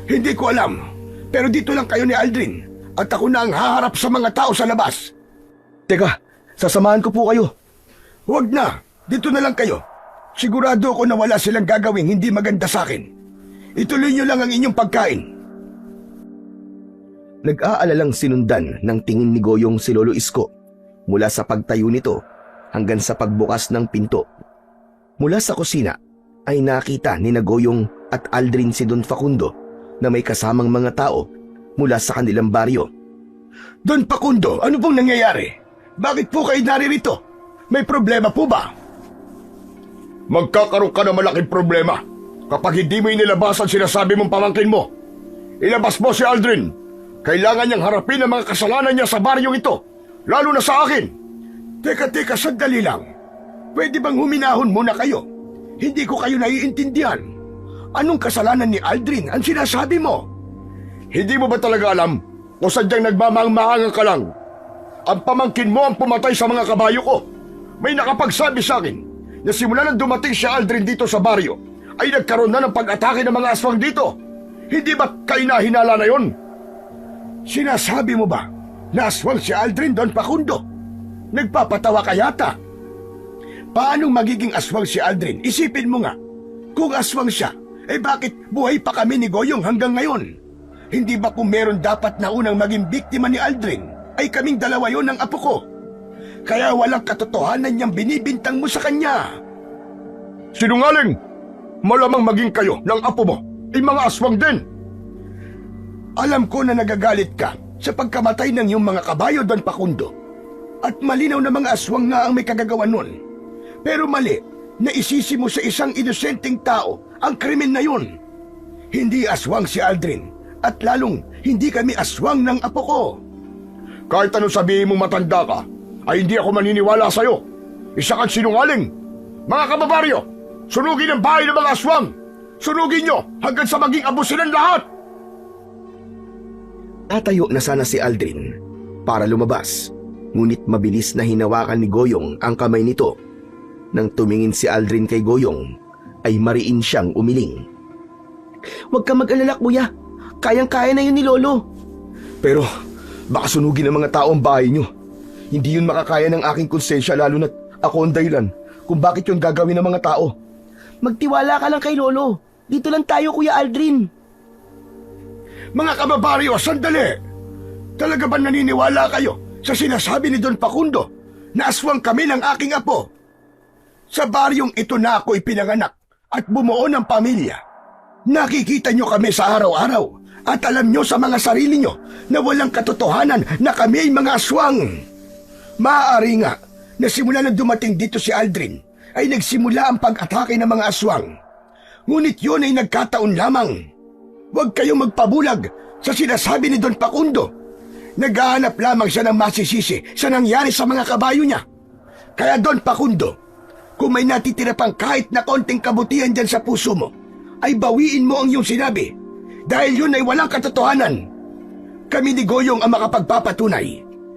Hindi ko alam, pero dito lang kayo ni Aldrin at ako na ang haharap sa mga tao sa labas. Teka, sasamahan ko po kayo. Huwag na, dito na lang kayo. Sigurado ako na wala silang gagawing hindi maganda sa akin. Ituloy niyo lang ang inyong pagkain. Nag-aalalang sinundan ng tingin ni Goyong si Lolo Isko mula sa pagtayo nito hanggang sa pagbukas ng pinto. Mula sa kusina ay nakita ni Goyong at Aldrin si Don Facundo na may kasamang mga tao mula sa kanilang baryo. Don Facundo, ano pong nangyayari? Bakit po kayo naririto? May problema po ba? Magkakaroon ka ng malaking problema kapag hindi mo inilabas ang sinasabi mong pamangkin mo. Ilabas mo si Aldrin. Kailangan niyang harapin ang mga kasalanan niya sa baryong ito, lalo na sa akin. Teka, sandali lang. Pwede bang huminahon muna kayo? Hindi ko kayo naiintindihan. Anong kasalanan ni Aldrin ang sinasabi mo? Hindi mo ba talaga alam o sadyang nagmamahang-mahangan ka lang? Ang pamangkin mo ang pumatay sa mga kabayo ko. May nakapagsabi sa akin na simula nang dumating si Aldrin dito sa baryo, ay nagkaroon na ng pag-atake ng mga aswang dito. Hindi ba kayo na hinala na yon? Sinasabi mo ba na aswang si Aldrin, Don Facundo? Nagpapatawa ka yata. Paanong magiging aswang si Aldrin? Isipin mo nga. Kung aswang siya, bakit buhay pa kami ni Goyong hanggang ngayon? Hindi ba kung meron dapat na unang maging biktima ni Aldrin, ay kaming dalawa yon ng apo ko? Kaya walang katotohanan niyang binibintang mo sa kanya. Sinungaling! Malamang maging kayo ng apo mo ay mga aswang din. Alam ko na nagagalit ka sa pagkamatay ng iyong mga kabayo, Don Facundo. At malinaw na mga aswang nga ang may kagagawa nun. Pero mali na isisi mo sa isang inosenteng tao ang krimen na yun. Hindi aswang si Aldrin at lalong hindi kami aswang ng apo ko. Kahit anong sabihin mong matanda ka, ay hindi ako maniniwala sa'yo. Isa kang sinungaling. Mga kababaryo, sunugin ang bahay ng mga aswang. Sunugin nyo hanggang sa maging abusin ng lahat. Tatayo na sana si Aldrin para lumabas, ngunit mabilis na hinawakan ni Goyong ang kamay nito. Nang tumingin si Aldrin kay Goyong, ay mariin siyang umiling. Huwag ka mag-alala, kuya. Kayang-kaya na yun ni Lolo. Pero baka sunugin ng mga tao ang bahay niyo. Hindi yun makakaya ng aking konsensya, lalo na't ako ang dahilan kung bakit yun gagawin ng mga tao. Magtiwala ka lang kay Lolo. Dito lang tayo, Kuya Aldrin. Mga kababaryo, sandali! Talaga ba naniniwala kayo sa sinasabi ni Don Facundo na aswang kami ng aking apo? Sa baryong ito na ako ipinanganak at bumuo ng pamilya. Nakikita nyo kami sa araw-araw at alam nyo sa mga sarili nyo na walang katotohanan na kami ay mga aswang. Maaari nga na simula nang dumating dito si Aldrin ay nagsimula ang pag-atake ng mga aswang. Ngunit yun ay nagkataon lamang. Huwag kayong magpabulag sa sinasabi ni Don Facundo. Naghahanap lamang siya ng masisisi sa nangyari sa mga kabayo niya. Kaya Don Facundo, kung may natitira pang kahit na konting kabutihan dyan sa puso mo, ay bawiin mo ang iyong sinabi dahil yun ay walang katotohanan. Kami ni Goyong ang makapagpapatunay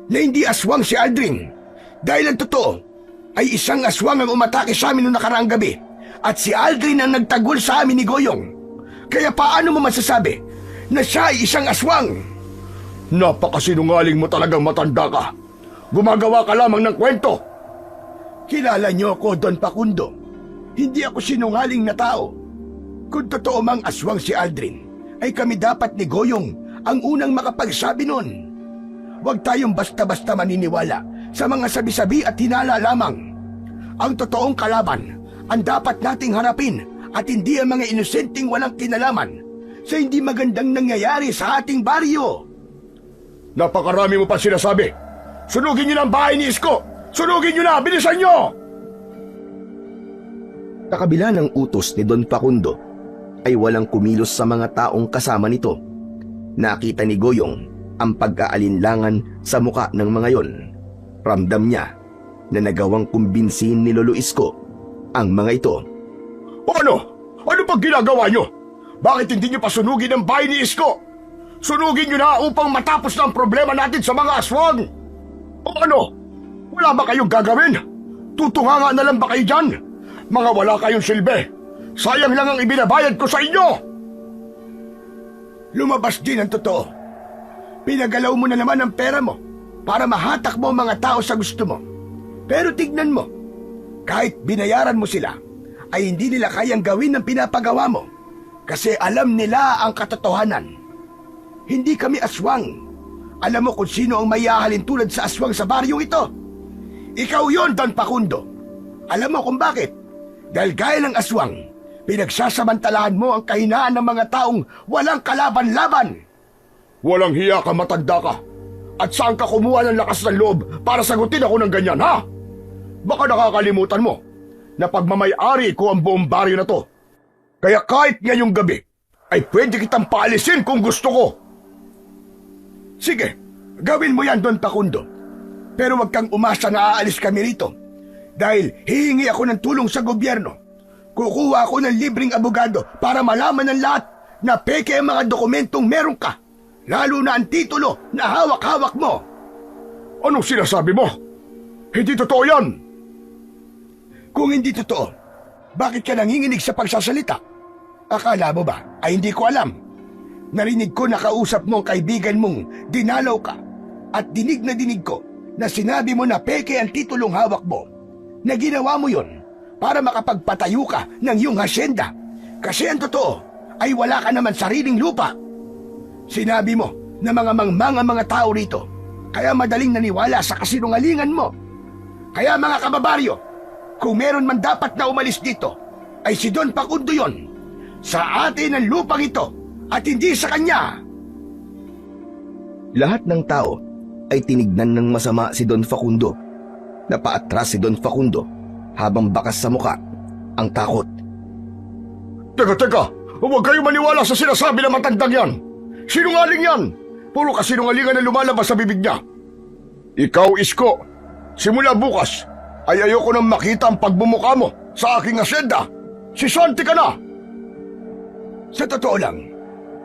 na hindi aswang si Aldrin dahil ang totoo ay isang aswang ang umatake sa amin noong nakaraang gabi at si Aldrin ang nagtagol sa amin ni Goyong. Kaya paano mo masasabi na siya ay isang aswang? Napakasinungaling mo talagang matanda ka. Gumagawa ka lamang ng kwento. Kilala niyo ako, Don Facundo. Hindi ako sinungaling na tao. Kung totoo mang aswang si Aldrin, ay kami dapat ni Goyong ang unang makapagsabi nun. Huwag tayong basta-basta maniniwala sa mga sabi-sabi at hinala lamang. Ang totoong kalaban ang dapat nating harapin at hindi ang mga inosenteng walang kinalaman sa hindi magandang nangyayari sa ating baryo. Napakarami mo pa sinasabi. Sunugin niyo na ang bahay ni Isko! Sunugin niyo na! Bilisan niyo! Sa kabila ng utos ni Don Facundo, ay walang kumilos sa mga taong kasama nito. Nakita ni Goyong ang pag-aalinlangan sa muka ng mga yon. Ramdam niya na nagawang kumbinsin ni Lolo Isko ang mga ito. Ano? Ano pag ginagawa niyo? Bakit hindi niyo pa sunugin ang bahay ni Isko? Sunugin niyo na upang matapos na ang problema natin sa mga aswang. O ano? Wala ba kayong gagawin? Tutunganga na lang ba kayo dyan? Mga wala kayong silbi. Sayang lang ang ibinabayad ko sa inyo. Lumabas din ang totoo. Pinagalaw mo na naman ang pera mo para mahatak mo ang mga tao sa gusto mo. Pero tignan mo, kahit binayaran mo sila, ay hindi nila kayang gawin ang pinapagawa mo kasi alam nila ang katotohanan. Hindi kami aswang. Alam mo kung sino ang mayahalin tulad sa aswang sa baryong ito? Ikaw yon, Don Facundo. Alam mo kung bakit? Dahil gaya ng aswang, pinagsasamantalahan mo ang kahinaan ng mga taong walang kalaban-laban. Walang hiya ka, matanda ka. At saan ka kumuha ng lakas ng loob para sagutin ako ng ganyan, ha? Baka nakakalimutan mo na pagmamay-ari ko ang buong baryo na to. Kaya kahit ngayong gabi, ay pwede kitang paalisin kung gusto ko. Sige, gawin mo yan, Don Facundo. Pero wag kang umasa na aalis kami rito. Dahil hihingi ako ng tulong sa gobyerno. Kukuha ako ng libreng abogado para malaman ng lahat na peke ang mga dokumentong meron ka. Lalo na ang titulo na hawak-hawak mo. Anong sinasabi mo? Hindi totoo yan. Kung hindi totoo, bakit ka nanginginig sa pagsasalita? Akala mo ba ay hindi ko alam? Narinig ko na kausap mo ang kaibigan mong dinalaw ka at dinig na dinig ko na sinabi mo na peke ang titulong hawak mo. Na ginawa mo yon para makapagpatayo ka ng iyong hasyenda. Kasi ang totoo ay wala ka naman sariling lupa. Sinabi mo na mga mangmang ang mga tao rito, kaya madaling naniwala sa kasinungalingan mo. Kaya mga kababaryo, kung meron man dapat na umalis dito, ay si Don Facundo yon. Sa atin ang lupang ito at hindi sa kanya. Lahat ng tao ay tinignan ng masama si Don Facundo. Napaatras si Don Facundo habang bakas sa muka ang takot. Teka! Huwag kayo maniwala sa sinasabi ng matandang yan! Sinungaling yan! Puro kasinungalingan na lumalabas sa bibig niya. Ikaw, Isko, simula bukas ay ayoko nang makita ang pagbumuka mo sa aking asyenda. Sisanti ka na! Sa totoo lang,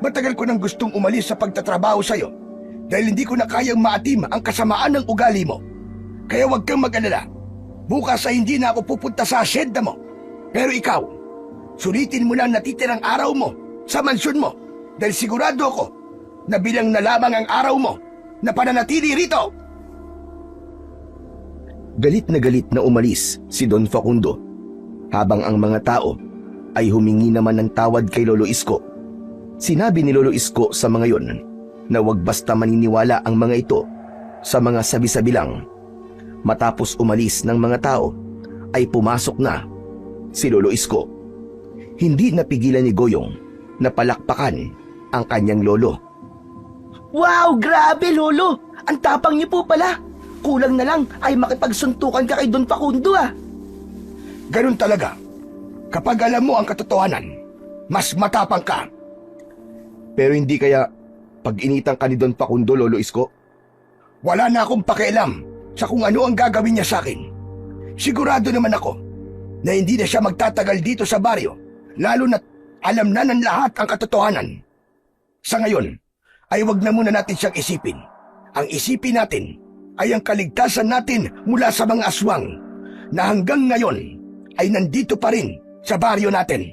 matagal ko nang gustong umalis sa pagtatrabaho sa'yo dahil hindi ko na kayang maatim ang kasamaan ng ugali mo. Kaya huwag kang mag-alala. Bukas ay hindi na ako pupunta sa asyenda mo. Pero ikaw, sulitin mo na ang natitirang araw mo sa mansyon mo dahil sigurado ako na bilang na lamang ang araw mo na pananatili rito. Galit na umalis si Don Facundo habang ang mga tao ay humingi naman ng tawad kay Lolo Isko. Sinabi ni Lolo Isko sa mga yon na huwag basta maniniwala ang mga ito sa mga sabi-sabi lang. Matapos umalis ng mga tao ay pumasok na si Lolo Isko. Hindi napigilan ni Goyong na palakpakan ang kanyang lolo. Wow, grabe Lolo! Ang tapang niyo po pala! Kulang na lang ay makipagsuntukan ka kay Don Facundo ah! Ganun talaga. Kapag alam mo ang katotohanan, mas matapang ka. Pero hindi kaya pag-initan ka ni Don Facundo, Lolo Isko? Wala na akong pakialam sa kung ano ang gagawin niya sa akin. Sigurado naman ako na hindi na siya magtatagal dito sa baryo, lalo na't alam na ng lahat ang katotohanan. Sa ngayon, ay wag na muna natin siyang isipin. Ang isipin natin ay ang kaligtasan natin mula sa mga aswang na hanggang ngayon ay nandito pa rin sa baryo natin.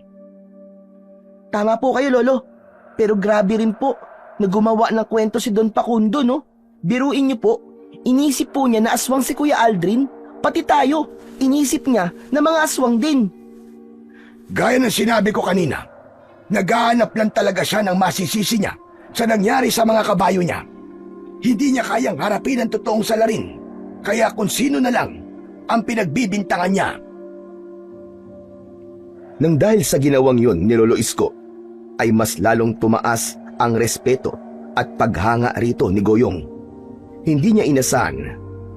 Tama po kayo Lolo, pero grabe rin po na gumawa ng kwento si Don Facundo no? Biruin niyo po, inisip po niya na aswang si Kuya Aldrin, pati tayo, inisip niya na mga aswang din. Gaya ng sinabi ko kanina, naghahanap lang talaga siya ng masisisi niya sa nangyari sa mga kabayo niya. Hindi niya kayang harapin ang totoong salarin, kaya kung sino na lang ang pinagbibintangan niya. Nang dahil sa ginawang yon ni Lolo Isko, ay mas lalong tumaas ang respeto at paghanga rito ni Goyong. Hindi niya inasahan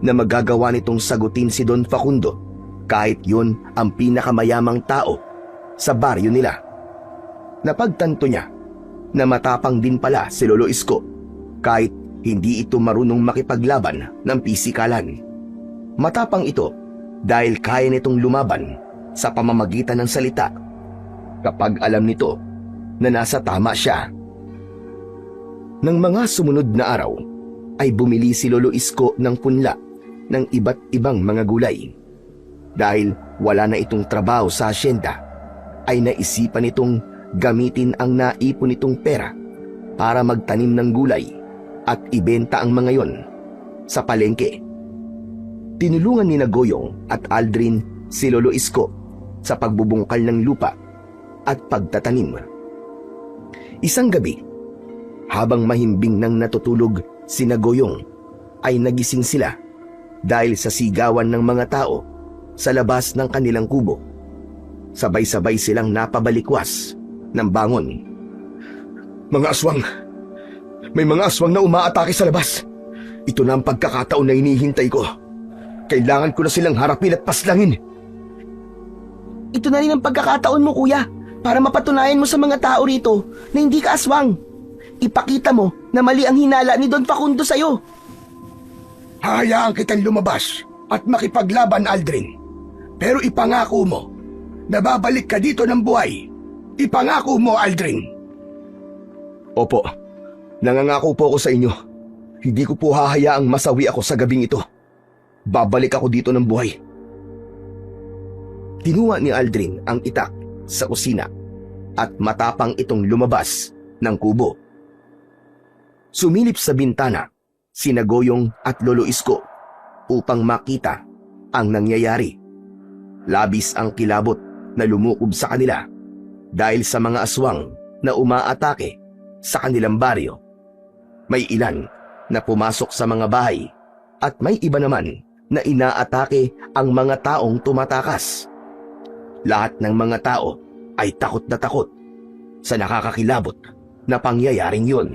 na magagawa nitong sagutin si Don Facundo kahit yun ang pinakamayamang tao sa baryo nila. Napagtanto niya na matapang din pala si Lolo Isko kahit hindi ito marunong makipaglaban ng pisikalan. Matapang ito dahil kaya nitong lumaban sa pamamagitan ng salita kapag alam nito na nasa tama siya. Nang mga sumunod na araw ay bumili si Lolo Isko ng punla ng iba't ibang mga gulay. Dahil wala na itong trabaho sa asyenda, ay naisipan itong gamitin ang naipon nitong pera para magtanim ng gulay at ibenta ang mga yon sa palengke. Tinulungan ni Goyong at Aldrin si Lolo Isko sa pagbubungkal ng lupa at pagtatanim. Isang gabi, habang mahimbing nang natutulog si Goyong, ay nagising sila dahil sa sigawan ng mga tao sa labas ng kanilang kubo. Sabay-sabay silang napabalikwas ng bangon. Mga aswang! May mga aswang na umaatake sa labas. Ito na ang pagkakataon na hinihintay ko. Kailangan ko na silang harapin at paslangin. Ito na rin ang pagkakataon mo kuya para mapatunayan mo sa mga tao rito na hindi ka aswang. Ipakita mo na mali ang hinala ni Don Facundo sa'yo. Hahayaan kitang lumabas at makipaglaban, Aldrin. Pero ipangako mo na babalik ka dito ng buhay. Ipangako mo, Aldrin. Opo, nangangako po ako sa inyo. Hindi ko po hahayaang masawi ako sa gabing ito. Babalik ako dito ng buhay. Kinuha ni Aldrin ang itak sa kusina at matapang itong lumabas ng kubo. Sumilip sa bintana sina Goyong at Lolo Isko upang makita ang nangyayari. Labis ang kilabot na lumukob sa kanila dahil sa mga aswang na umaatake sa kanilang baryo. May ilan na pumasok sa mga bahay at may iba naman na inaatake ang mga taong tumatakas. Lahat ng mga tao ay takot na takot sa nakakakilabot na pangyayaring yun.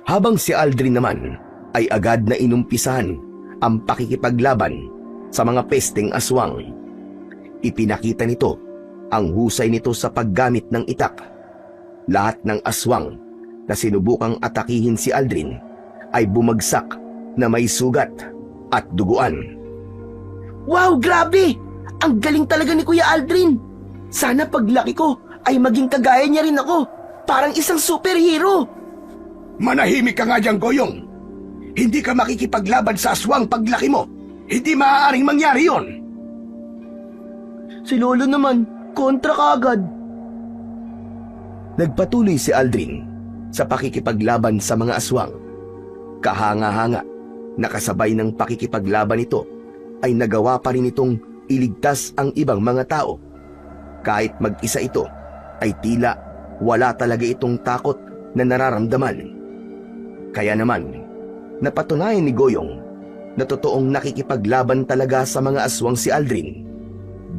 Habang si Aldrin naman ay agad na inumpisahan ang pakikipaglaban sa mga pesteng aswang. Ipinakita nito ang husay nito sa paggamit ng itak. Lahat ng aswang na sinubukang atakihin si Aldrin ay bumagsak na may sugat at duguan. Wow, grabe! Ang galing talaga ni Kuya Aldrin. Sana paglaki ko ay maging kagaya niya rin ako. Parang isang superhero. Manahimik ka nga dyan, Goyong. Hindi ka makikipaglaban sa aswang paglaki mo. Hindi maaaring mangyari yon. Si Lolo naman, kontra ka agad. Nagpatuloy si Aldrin sa pakikipaglaban sa mga aswang. Kahanga-hanga, nakasabay ng pakikipaglaban ito, ay nagawa pa rin itong iligtas ang ibang mga tao. Kahit mag-isa ito, ay tila wala talaga itong takot na nararamdaman. Kaya naman, napatunayan ni Goyong na totoong nakikipaglaban talaga sa mga aswang si Aldrin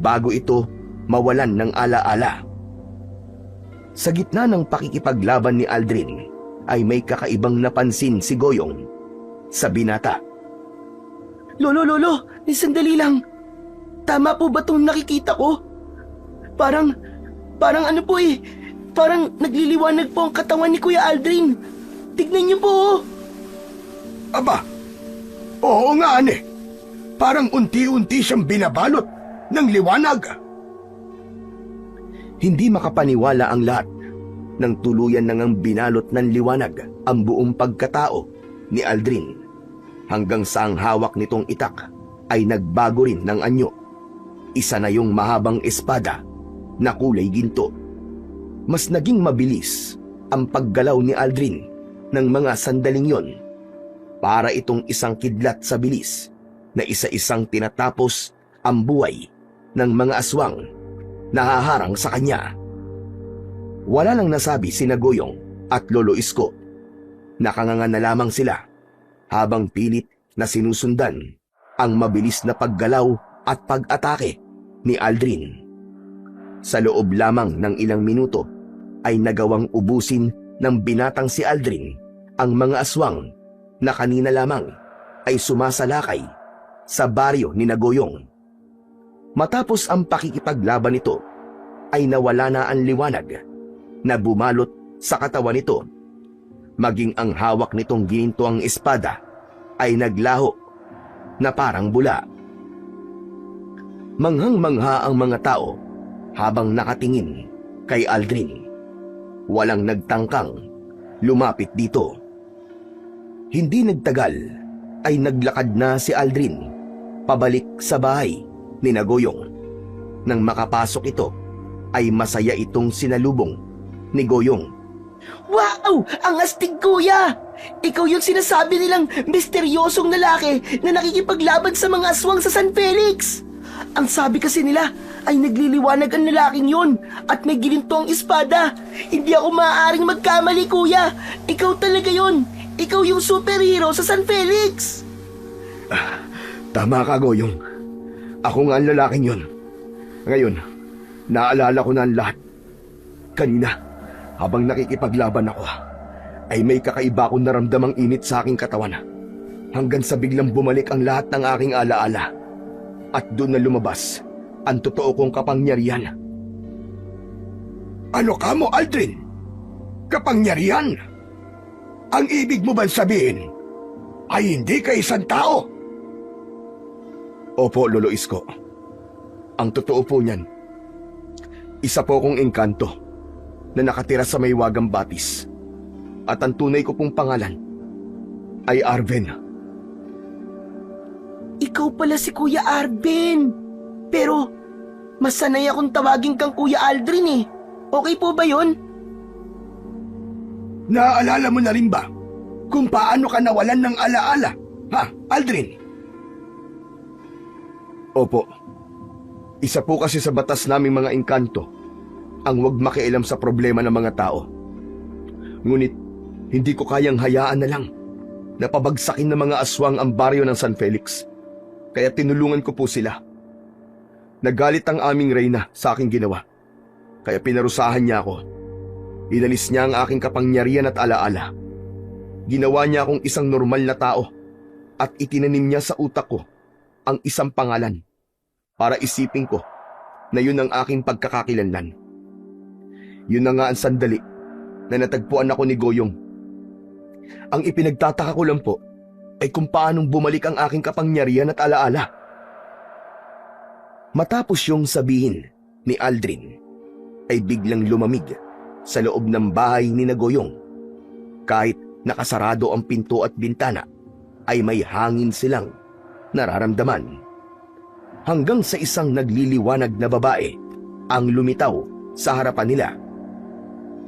bago ito mawalan ng alaala. Sa gitna ng pakikipaglaban ni Aldrin ay may kakaibang napansin si Goyong sa binata. Lolo, sandali lang. Tama po ba itong nakikita ko? Parang ano po eh. Parang nagliliwanag po ang katawan ni Kuya Aldrin. Tignan niyo po. Aba, oo nga, ane. Parang unti-unti siyang binabalot ng liwanag. Hindi makapaniwala ang lahat nang tuluyan nang ang binalot ng liwanag ang buong pagkatao ni Aldrin, hanggang sa ang hawak nitong itak ay nagbago rin ng anyo. Isa na yung mahabang espada na kulay ginto. Mas naging mabilis ang paggalaw ni Aldrin ng mga sandaling yon. Para itong isang kidlat sa bilis na isa-isang tinatapos ang buhay ng mga aswang na haharang sa kanya. Wala lang nasabi sina Goyong at Lolo Isko. Nakanganga na lamang sila habang pilit na sinusundan ang mabilis na paggalaw at pag-atake ni Aldrin. Sa loob lamang ng ilang minuto ay nagawang ubusin ng binatang si Aldrin ang mga aswang na kanina lamang ay sumasalakay sa baryo ni Goyong. Matapos ang pakikipaglaban nito ay nawala na ang liwanag na bumalot sa katawan nito. Maging ang hawak nitong ginintoang espada ay naglaho na parang bula. Manghang-mangha ang mga tao habang nakatingin kay Aldrin. Walang nagtangkang lumapit dito. Hindi nagtagal ay naglakad na si Aldrin pabalik sa bahay ni Goyong. Nang makapasok ito ay masaya itong sinalubong ni Goyong. Wow! Ang astig, Kuya! Ikaw yung sinasabi nilang misteryosong lalaki na nakikipaglaban sa mga aswang sa San Felix. Ang sabi kasi nila ay nagliliwanag ang lalaking yon at may ginintong espada. Hindi ako maaaring magkamali, Kuya. Ikaw talaga yon. Ikaw yung superhero sa San Felix. Tama ka, Goyong. Ako nga ang lalaking yon. Ngayon, naalala ko na ang lahat. Kanina, habang nakikipaglaban ako, ay may kakaiba akong naramdamang init sa aking katawan. Hanggang sa biglang bumalik ang lahat ng aking alaala. At doon na lumabas ang totoo kong kapangyarihan. Ano ka mo, Aldrin? Kapangyarihan? Ang ibig mo ba sabihin ay hindi ka isang tao? Opo, Lolo Isko. Ang totoo po niyan, isa po akong engkanto na nakatira sa may wagang batis. At ang tunay ko pong pangalan ay Arven. Ikaw pala si Kuya Arben. Pero, mas sanay akong tawagin kang Kuya Aldrin eh. Okay po ba yun? Naaalala mo na rin ba kung paano ka nawalan ng alaala? Ha, Aldrin? Opo. Isa po kasi sa batas naming mga engkanto ang huwag makialam sa problema ng mga tao. Ngunit, hindi ko kayang hayaan na lang na pabagsakin ng mga aswang ang baryo ng San Felix. Kaya tinulungan ko po sila. Nagalit ang aming reyna sa aking ginawa. Kaya pinarusahan niya ako. Inalis niya ang aking kapangyarihan at alaala. Ginawa niya akong isang normal na tao at itinanim niya sa utak ko ang isang pangalan para isipin ko na yun ang aking pagkakakilanlan. Yun na nga ang sandali na natagpuan ako ni Goyong. Ang ipinagtataka ko lang po ay kung paanong bumalik ang aking kapangyarihan at alaala. Matapos yung sabihin ni Aldrin, ay biglang lumamig sa loob ng bahay ni Goyong. Kahit nakasarado ang pinto at bintana, ay may hangin silang nararamdaman. Hanggang sa isang nagliliwanag na babae ang lumitaw sa harapan nila.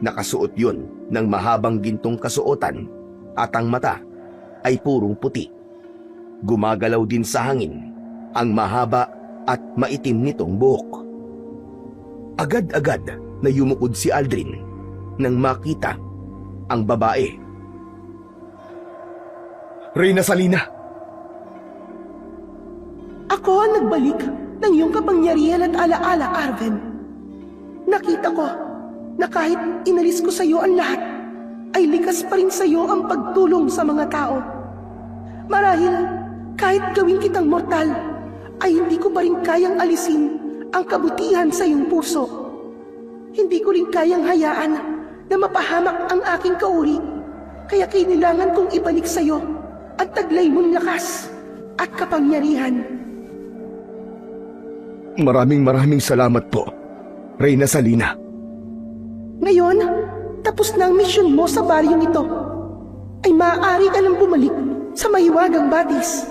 Nakasuot yun ng mahabang gintong kasuotan at ang mata ay purong puti. Gumagalaw din sa hangin ang mahaba at maitim nitong buhok. Agad-agad na yumukod si Aldrin nang makita ang babae. Reyna Salina! Ako ang nagbalik ng iyong kapangyarihan at alaala, Arven. Nakita ko na kahit inalis ko sa iyo ang lahat, ay likas pa rin sa iyo ang pagtulong sa mga tao. Marahil kahit gawin kitang mortal, ay hindi ko pa rin kayang alisin ang kabutihan sa iyong puso. Hindi ko rin kayang hayaan na mapahamak ang aking kauri, kaya kailangan kong ibalik sa iyo at taglay mong lakas at kapangyarihan. Maraming salamat po, Reyna Salina. Ngayon, tapos na ang misyon mo sa baryong ito, ay maaari ka nang bumalik sa mahiwagang batis.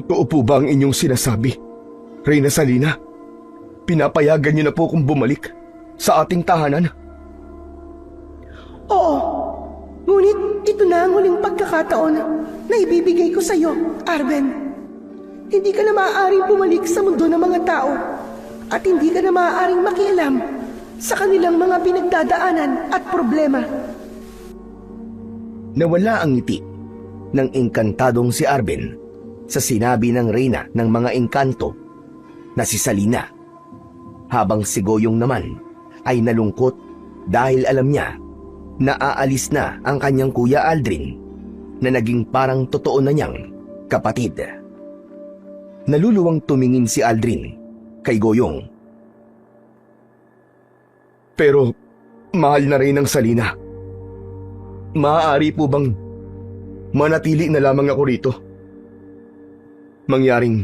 Totoo po ba ang inyong sinasabi, Reyna Salina? Pinapayagan niyo na po kung bumalik sa ating tahanan? Oo, ngunit ito na ang huling pagkakataon na ibibigay ko sa iyo, Arven. Hindi ka na maaaring bumalik sa mundo ng mga tao at hindi ka na maaaring makialam sa kanilang mga pinagdadaanan at problema. Nawala ang ngiti ng engkantadong si Arven sa sinabi ng reyna ng mga engkanto na si Salina, habang si Goyong naman ay nalungkot dahil alam niya na aalis na ang kanyang kuya Aldrin na naging parang totoo na niyang kapatid. Naluluwang tumingin si Aldrin kay Goyong. Pero mahal na rin ang Salina. Maaari po bang manatili na lamang ako rito? Mangyaring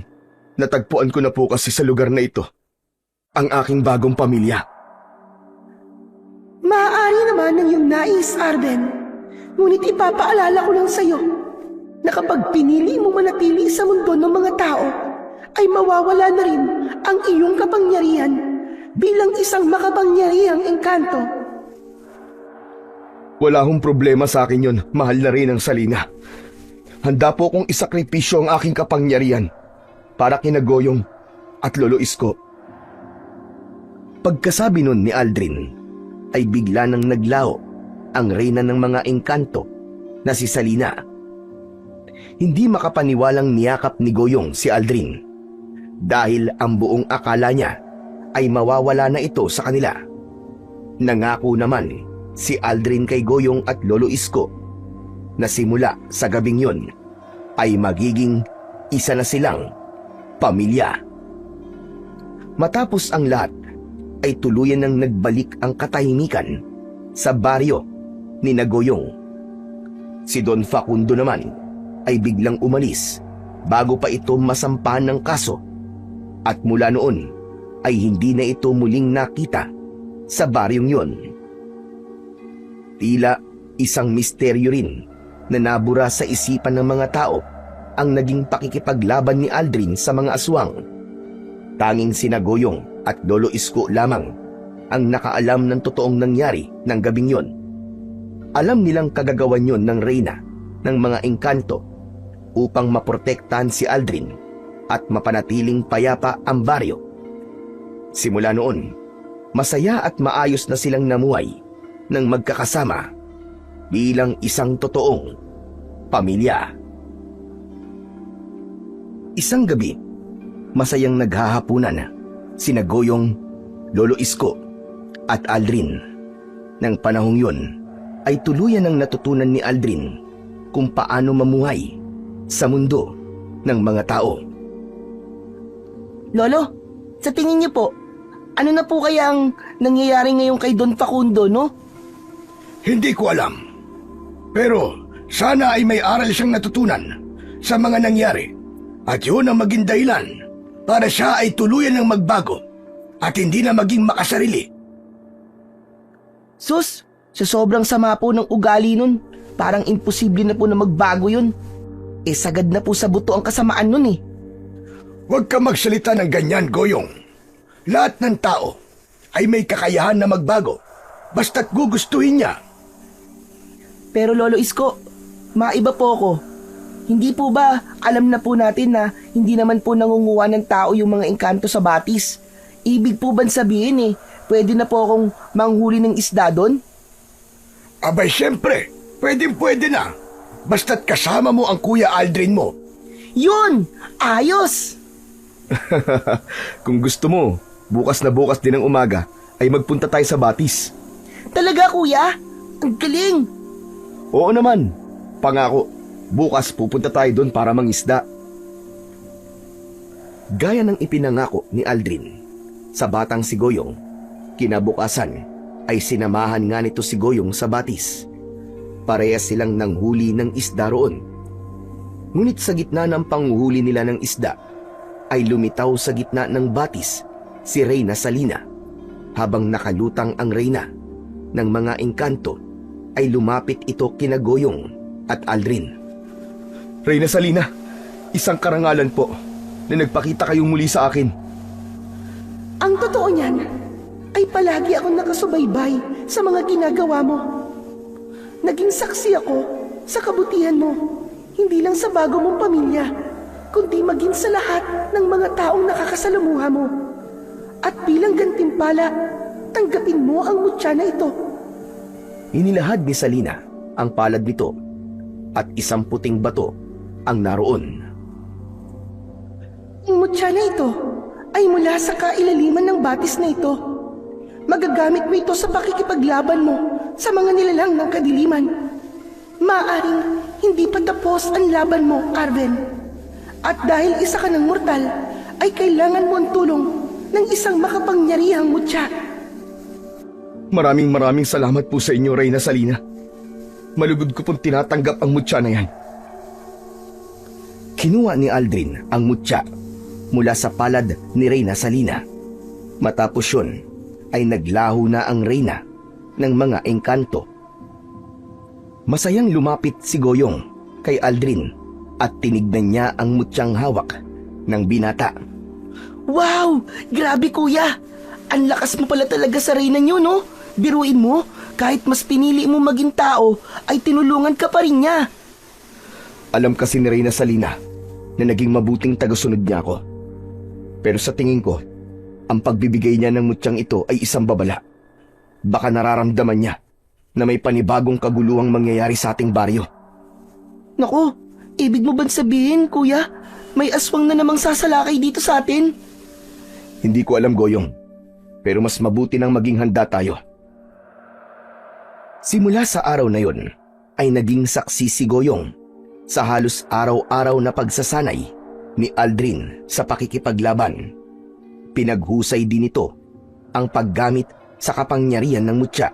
natagpuan ko na po kasi sa lugar na ito ang aking bagong pamilya. Maaari naman ang iyong nais, Arven. Ngunit ipapaalala ko lang sa iyo na kapag pinili mo manatili sa mundo ng mga tao, ay mawawala na rin ang iyong kapangyarihan bilang isang makapangyarihang engkanto. Wala hong problema sa akin yon, mahal na rin ang Salina. Handa po kong isakripisyo ang aking kapangyarihan para kina Goyong at Lolo Isko. Pagkasabi nun ni Aldrin, ay bigla nang naglao ang reyna ng mga engkanto na si Salina. Hindi makapaniwalang niyakap ni Goyong si Aldrin dahil ang buong akala niya ay mawawala na ito sa kanila. Nangako naman si Aldrin kay Goyong at Lolo Isko na simula sa gabing yun ay magiging isa na silang pamilya. Matapos ang lahat, ay tuluyan nang nagbalik ang katahimikan sa baryo ni Goyong. Si Don Facundo naman ay biglang umalis bago pa ito masampahan ng kaso at mula noon ay hindi na ito muling nakita sa baryong yon. Tila isang misteryo rin na nabura sa isipan ng mga tao ang naging pakikipaglaban ni Aldrin sa mga aswang. Tanging sina Goyong at Lolo Isko lamang ang nakaalam ng totoong nangyari ng gabing yon. Alam nilang kagagawan yon ng reyna ng mga engkanto upang maprotektahan si Aldrin at mapanatiling payapa ang baryo. Simula noon, masaya at maayos na silang namuhay ng magkakasama bilang isang totoong pamilya. Isang gabi, masayang naghahapunan sina Goyong, Lolo Isko at Aldrin. Nang panahong yun ay tuluyan ng natutunan ni Aldrin kung paano mamuhay sa mundo ng mga tao. Lolo, sa tingin niyo po, ano na po kaya ang nangyayari ngayon kay Don Facundo, no? Hindi ko alam. Pero sana ay may aral siyang natutunan sa mga nangyari at yun ang maging dahilan para siya ay tuluyan ng magbago at hindi na maging makasarili. Sus, sa sobrang sama po ng ugali nun, parang imposible na po na magbago yun. Eh sagad na po sa buto ang kasamaan nun eh. Huwag ka magsalita ng ganyan, Goyong. Lahat ng tao ay may kakayahan na magbago basta't gugustuhin niya. Pero Lolo Isko, maiba po ako. Hindi po ba alam na po natin na hindi naman po nangunguha ng tao yung mga engkanto sa batis? Ibig po ba sabihin pwede na po akong manghuli ng isda doon? Abay siyempre, pwede na. Basta't kasama mo ang Kuya Aldrin mo. Yun! Ayos! Kung gusto mo, bukas na bukas din ng umaga ay magpunta tayo sa batis. Talaga kuya? Ang galing! Oo naman, pangako, bukas pupunta tayo doon para mangisda. Gaya ng ipinangako ni Aldrin sa batang si Goyong, kinabukasan ay sinamahan nga nito si Goyong sa batis. Parehas silang nanghuli ng isda roon. Ngunit sa gitna ng panghuli nila ng isda, ay lumitaw sa gitna ng batis si Reyna Salina. Habang nakalutang ang Reyna ng mga engkanto, ay lumapit ito kina Goyong at Aldrin. Reyna Salina, isang karangalan po na nagpakita kayong muli sa akin. Ang totoo niyan ay palagi akong nakasubaybay sa mga ginagawa mo. Naging saksi ako sa kabutihan mo, hindi lang sa bago mong pamilya, kundi maging sa lahat ng mga taong nakakasalamuha mo. At bilang gantimpala, tanggapin mo ang mutya na ito. Inilahad ni Salina ang palad nito at isang puting bato ang naroon. Ang mutya na ito ay mula sa kailaliman ng batis na ito. Magagamit mo ito sa pakikipaglaban mo sa mga nilalang ng kadiliman. Maaring hindi pa tapos ang laban mo, Arven. At dahil isa ka ng mortal, ay kailangan mo ang tulong ng isang makapangyarihang mutya. Maraming salamat po sa inyo, Reyna Salina. Malugod ko pong tinatanggap ang mutya na yan. Kinuha ni Aldrin ang mutya mula sa palad ni Reyna Salina. Matapos yun, ay naglaho na ang Reyna ng mga engkanto. Masayang lumapit si Goyong kay Aldrin at tinignan niya ang mutyang hawak ng binata. Wow! Grabe kuya! Ang lakas mo pala talaga sa Reyna niyo, no? Biruin mo, kahit mas pinili mo maging tao, ay tinulungan ka pa rin niya. Alam kasi ni Reyna Salina na naging mabuting tagasunod niya ako. Pero sa tingin ko, ang pagbibigay niya ng mutyang ito ay isang babala. Baka nararamdaman niya na may panibagong kaguluhang mangyayari sa ating baryo. Naku, ibig mo ba sabihin, kuya? May aswang na namang sasalakay dito sa atin? Hindi ko alam, Goyong. Pero mas mabuti nang maging handa tayo. Simula sa araw na yon, ay naging saksi si Goyong sa halos araw-araw na pagsasanay ni Aldrin sa pakikipaglaban. Pinaghusay din ito ang paggamit sa kapangyarihan ng mutya.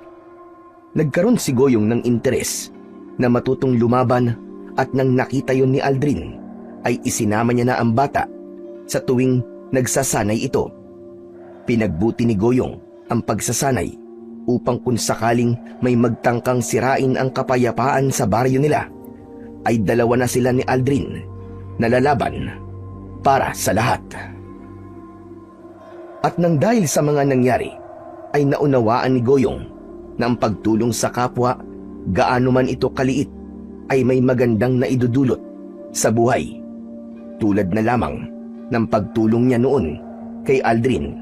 Nagkaroon si Goyong ng interes na matutong lumaban at nang nakita yon ni Aldrin, ay isinama niya na ang bata sa tuwing nagsasanay ito. Pinagbuti ni Goyong ang pagsasanay upang kung sakaling may magtangkang sirain ang kapayapaan sa baryo nila, ay dalawa na sila ni Aldrin na lalaban para sa lahat. At nang dahil sa mga nangyari, ay naunawaan ni Goyong na ang pagtulong sa kapwa, gaano man ito kaliit, ay may magandang naidudulot sa buhay. Tulad na lamang ng pagtulong niya noon kay Aldrin.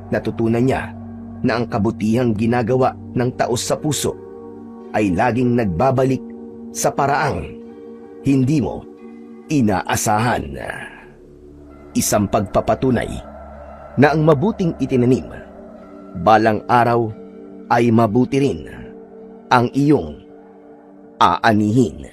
Natutunan niya na ang kabutihang ginagawa ng taos sa puso ay laging nagbabalik sa paraang hindi mo inaasahan. Isang pagpapatunay na ang mabuting itinanim, balang araw ay mabuti rin ang iyong aanihin.